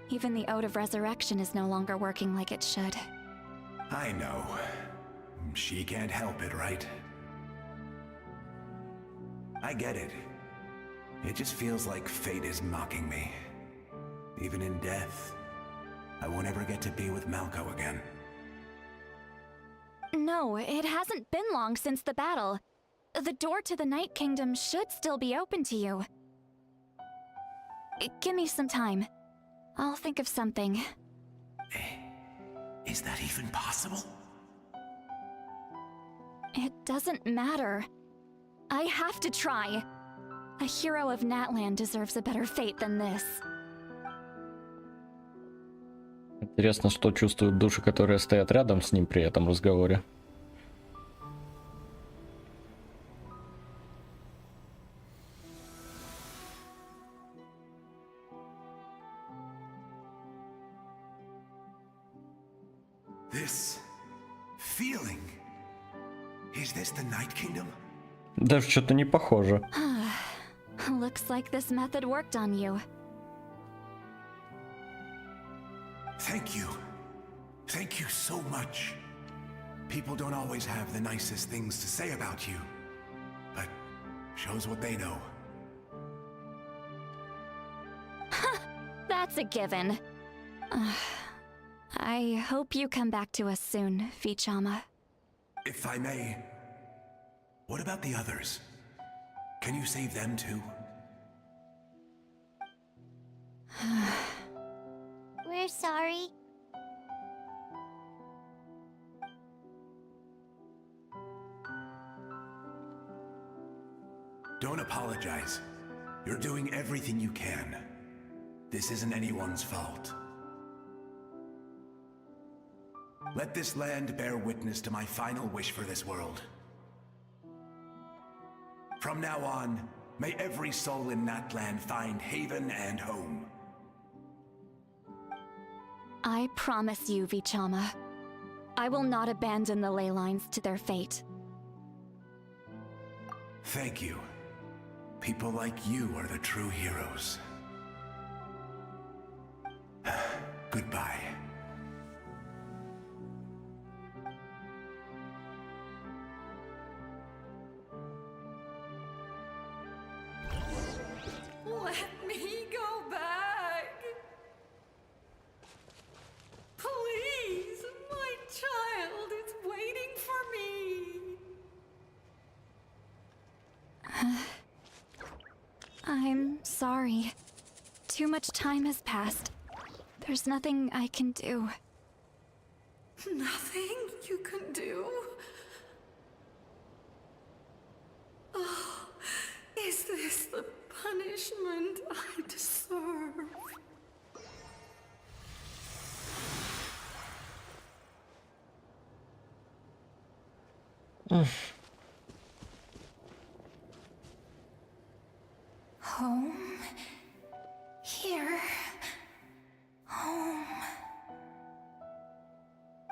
Speaker 11: Even the Ode of Resurrection is no longer working like it should.
Speaker 9: I know. She can't help it, right? I get it. It just feels like fate is mocking me. Even in death, I won't ever get to be with Malco again.
Speaker 11: No, it hasn't been long since the battle. The door to the Night Kingdom should still be open to you. Give me some time. I'll think of something.
Speaker 9: Is that even possible?
Speaker 11: It doesn't matter. I have to try. A hero of Natlan deserves a better fate than this.
Speaker 1: Интересно, что чувствуют души, которые стоят рядом с ним при этом разговоре.
Speaker 9: This feeling. Is this the Night Kingdom?
Speaker 1: Даже что-то не похоже.
Speaker 11: Looks like this method worked on you.
Speaker 9: Thank you. Thank you so much. People don't always have the nicest things to say about you, but shows what they know.
Speaker 11: That's a given. I hope you come back to us soon, Vichama.
Speaker 9: If I may, what about the others? Can you save them too?
Speaker 3: We're sorry.
Speaker 9: Don't apologize. You're doing everything you can. This isn't anyone's fault. Let this land bear witness to my final wish for this world. From now on, may every soul in Natlan find haven and home.
Speaker 11: I promise you, Vichama. I will not abandon the ley lines to their fate.
Speaker 9: Thank you. People like you are the true heroes. Goodbye.
Speaker 5: Let me go back. Please, my child is waiting for me.
Speaker 11: I'm sorry. Too much time has passed. There's nothing I can do.
Speaker 5: Nothing you can do? Oh, is this the punishment I deserve? Home? Here? Home?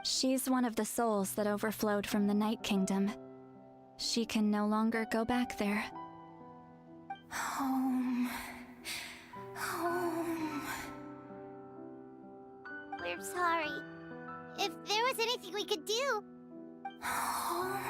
Speaker 11: She's one of the souls that overflowed from the Night Kingdom. She can no longer go back there.
Speaker 5: Home. Home.
Speaker 3: We're sorry. If there was anything we could do.
Speaker 5: Home.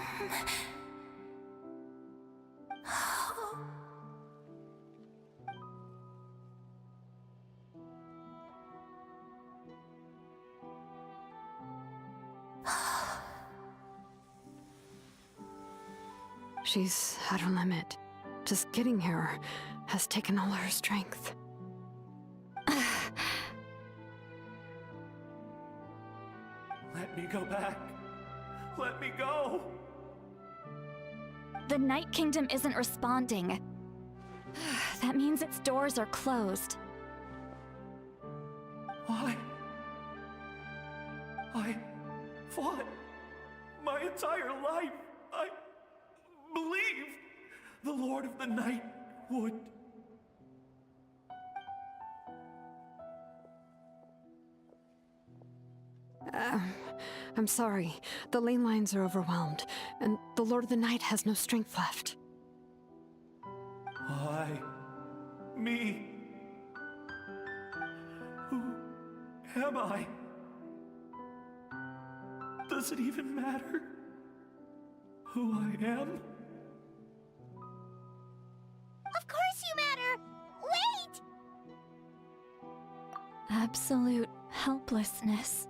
Speaker 4: She's at her limit. Just getting here has taken all her strength.
Speaker 9: Let me go back. Let me go.
Speaker 11: The Night Kingdom isn't responding. That means its doors are closed.
Speaker 9: Why? I fought my entire life. I believed the Lord of the Night would.
Speaker 4: I'm sorry. The ley lines are overwhelmed, and the Lord of the Night has no strength left.
Speaker 9: Why? Me? Who am I? Does it even matter who I am?
Speaker 3: Of course you matter! Wait!
Speaker 11: Absolute helplessness.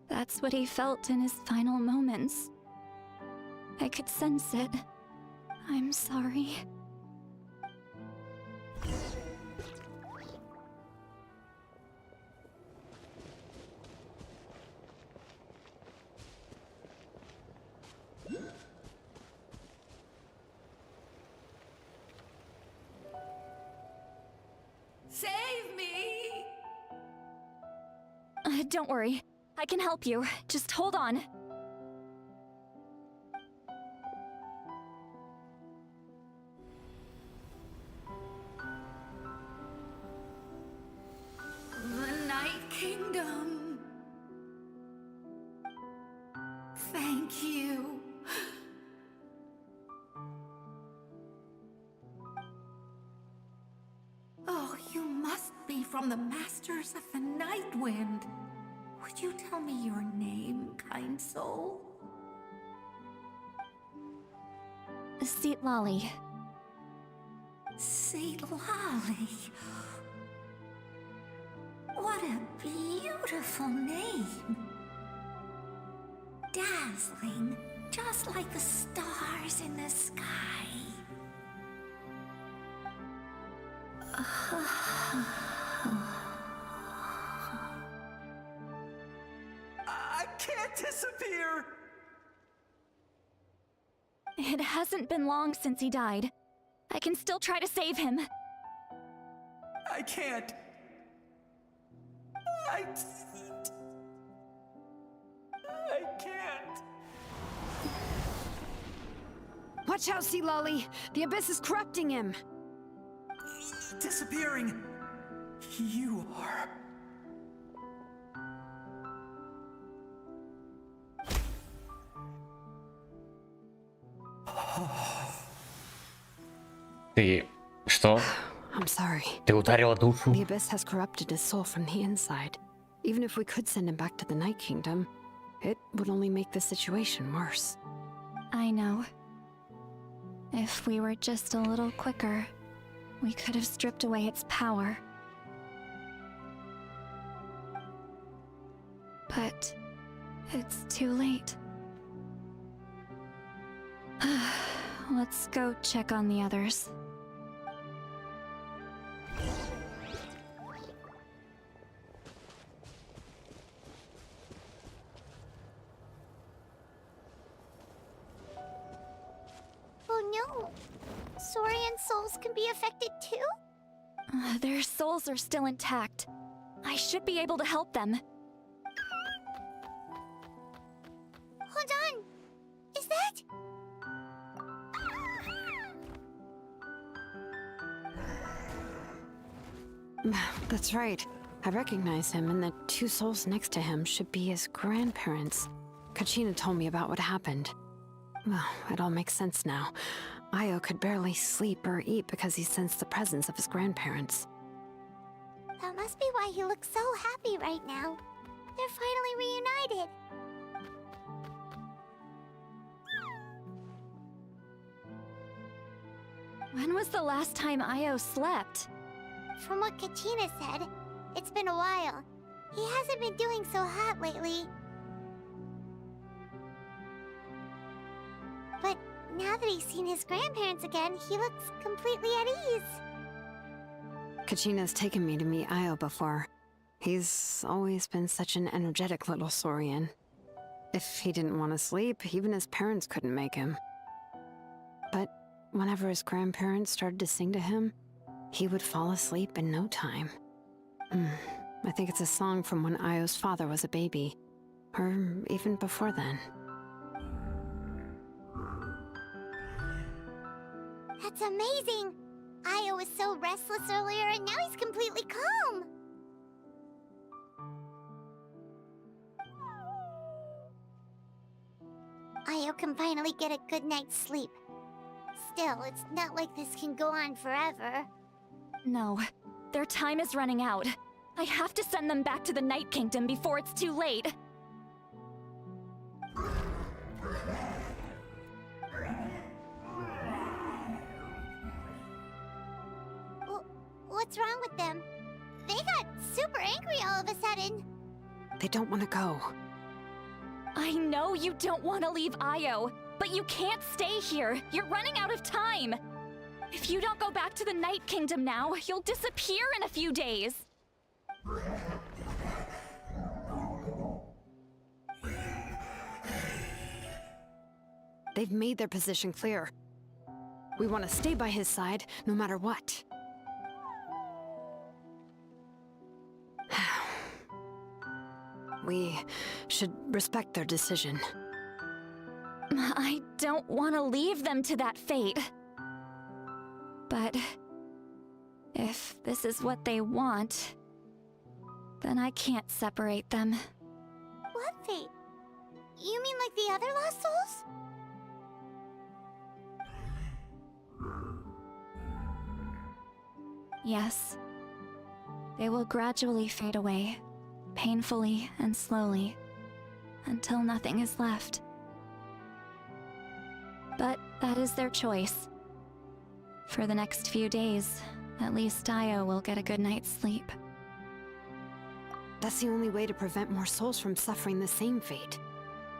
Speaker 11: That's what he felt in his final moments. I could sense it. I'm sorry.
Speaker 5: Save me!
Speaker 11: Don't worry. I can help you. Just hold on.
Speaker 12: The Night Kingdom. Thank you. Oh, you must be from the Masters of the Night Wind. Would you tell me your name, kind soul?
Speaker 11: Seat Lolly.
Speaker 12: Saint Lolly. What a beautiful name. Dazzling, just like the stars in the sky.
Speaker 9: I can't disappear!
Speaker 11: It hasn't been long since he died. I can still try to save him.
Speaker 9: I can't. I can't.
Speaker 4: Watch out, Sea Lolly! The abyss is corrupting him!
Speaker 9: Disappearing. You are.
Speaker 1: Ты что?
Speaker 4: I'm sorry.
Speaker 1: Ты ударила душу?
Speaker 4: The abyss has corrupted his soul from the inside. Even if we could send him back to the Night Kingdom, it would only make the situation worse.
Speaker 11: I know. If we were just a little quicker, we could have stripped away its power. But it's too late. Let's go check on the others.
Speaker 3: Oh no! Saurian souls can be affected too?
Speaker 11: Their souls are still intact. I should be able to help them.
Speaker 3: Hold on! Is that?
Speaker 4: That's right. I recognize him, and the two souls next to him should be his grandparents. Kachina told me about what happened. Well, it all makes sense now. Io could barely sleep or eat because he sensed the presence of his grandparents.
Speaker 3: That must be why he looks so happy right now. They're finally reunited.
Speaker 11: When was the last time Io slept?
Speaker 3: From what Kachina said, it's been a while. He hasn't been doing so hot lately. But Now that he's seen his grandparents again, he looks completely at ease.
Speaker 4: Kachina's taken me to meet Io before. He's always been such an energetic little Saurian. If he didn't want to sleep, even his parents couldn't make him. But whenever his grandparents started to sing to him, he would fall asleep in no time. I think it's a song from when Io's father was a baby, or even before then.
Speaker 3: That's amazing! Io was so restless earlier, and now he's completely calm! Io can finally get a good night's sleep. Still, it's not like this can go on forever.
Speaker 11: No, their time is running out. I have to send them back to the Night Kingdom before it's too late.
Speaker 3: What's wrong with them? They got super angry all of a sudden.
Speaker 4: They don't want to go.
Speaker 11: I know you don't want to leave Io, but you can't stay here. You're running out of time. If you don't go back to the Night Kingdom now, you'll disappear in a few days.
Speaker 4: They've made their position clear. We want to stay by his side, no matter what. We should respect their decision.
Speaker 11: I don't want to leave them to that fate. But if this is what they want, then I can't separate them.
Speaker 3: What fate? You mean like the other lost souls?
Speaker 11: Yes. They will gradually fade away, painfully and slowly, until nothing is left. But that is their choice. For the next few days, at least Io will get a good night's sleep.
Speaker 4: That's the only way to prevent more souls from suffering the same fate.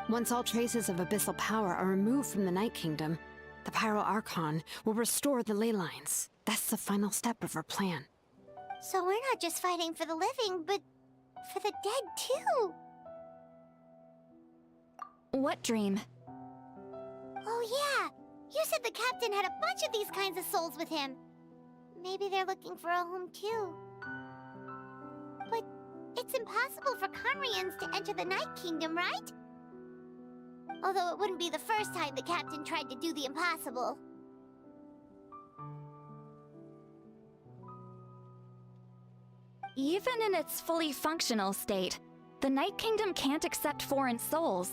Speaker 4: Once all traces of abyssal power are removed from the Night Kingdom, the Pyro Archon will restore the ley lines. That's the final step of our plan.
Speaker 3: So we're not just fighting for the living, but for the dead too.
Speaker 11: What dream?
Speaker 3: Oh yeah, you said the captain had a bunch of these kinds of souls with him. Maybe they're looking for a home too. But it's impossible for Conrians to enter the Night Kingdom, right? Although it wouldn't be the first time the captain tried to do the impossible.
Speaker 11: Even in its fully functional state, the Night Kingdom can't accept foreign souls.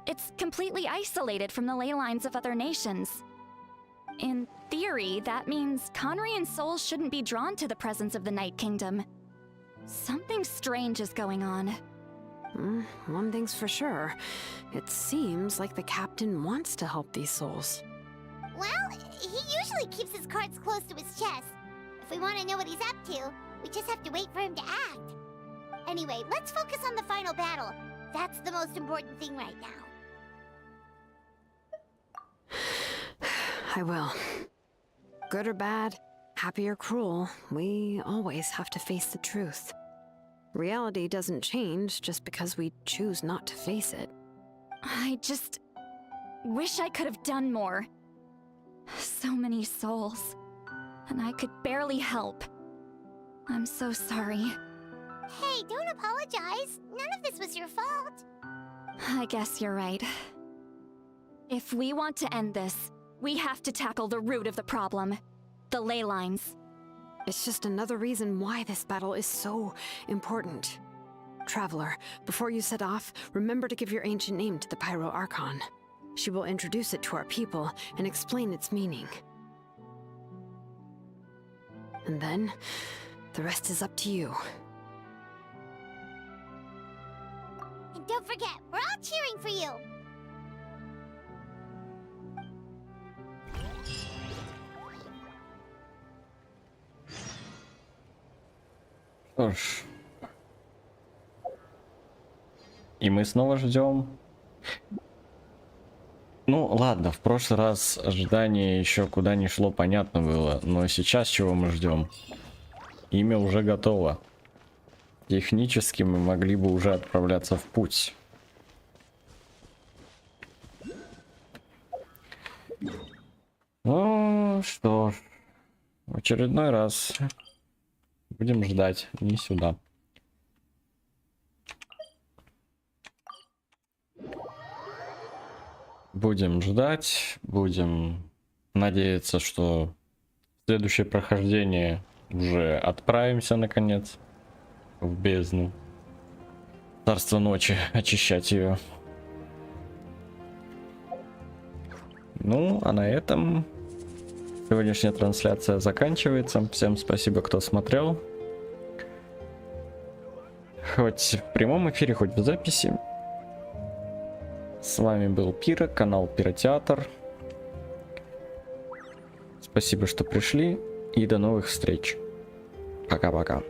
Speaker 11: It's completely isolated from the ley lines of other nations. In theory, that means Conrian souls shouldn't be drawn to the presence of the Night Kingdom. Something strange is going on.
Speaker 4: One thing's for sure. It seems like the captain wants to help these souls.
Speaker 3: Well, he usually keeps his cards close to his chest. If we want to know what he's up to, we just have to wait for him to act. Anyway, let's focus on the final battle. That's the most important thing right now.
Speaker 4: I will. Good or bad, happy or cruel, we always have to face the truth. Reality doesn't change just because we choose not to face it.
Speaker 11: I just wish I could have done more. So many souls, and I could barely help. I'm so sorry.
Speaker 3: Hey, don't apologize. None of this was your fault.
Speaker 11: I guess you're right. If we want to end this, we have to tackle the root of the problem. The ley lines.
Speaker 4: It's just another reason why this battle is so important. Traveler, before you set off, remember to give your ancient name to the Pyro Archon. She will introduce it to our people and explain its meaning. And then, the rest is up to you.
Speaker 3: And don't forget, we're all cheering for you.
Speaker 1: Что ж. И мы снова ждем. Ну ладно, в прошлый раз ожидание еще куда ни шло, понятно было. Но сейчас чего мы ждем? Имя уже готово. Технически мы могли бы уже отправляться в путь. Ну что ж, в очередной раз будем ждать, не сюда. Будем ждать, будем надеяться, что в следующее прохождение уже отправимся наконец в бездну. Царство ночи, очищать ее. Ну, а на этом сегодняшняя трансляция заканчивается. Всем спасибо, кто смотрел. Хоть в прямом эфире, хоть в записи. С вами был Пира, канал Пиротеатр. Спасибо, что пришли, и до новых встреч. Пока-пока.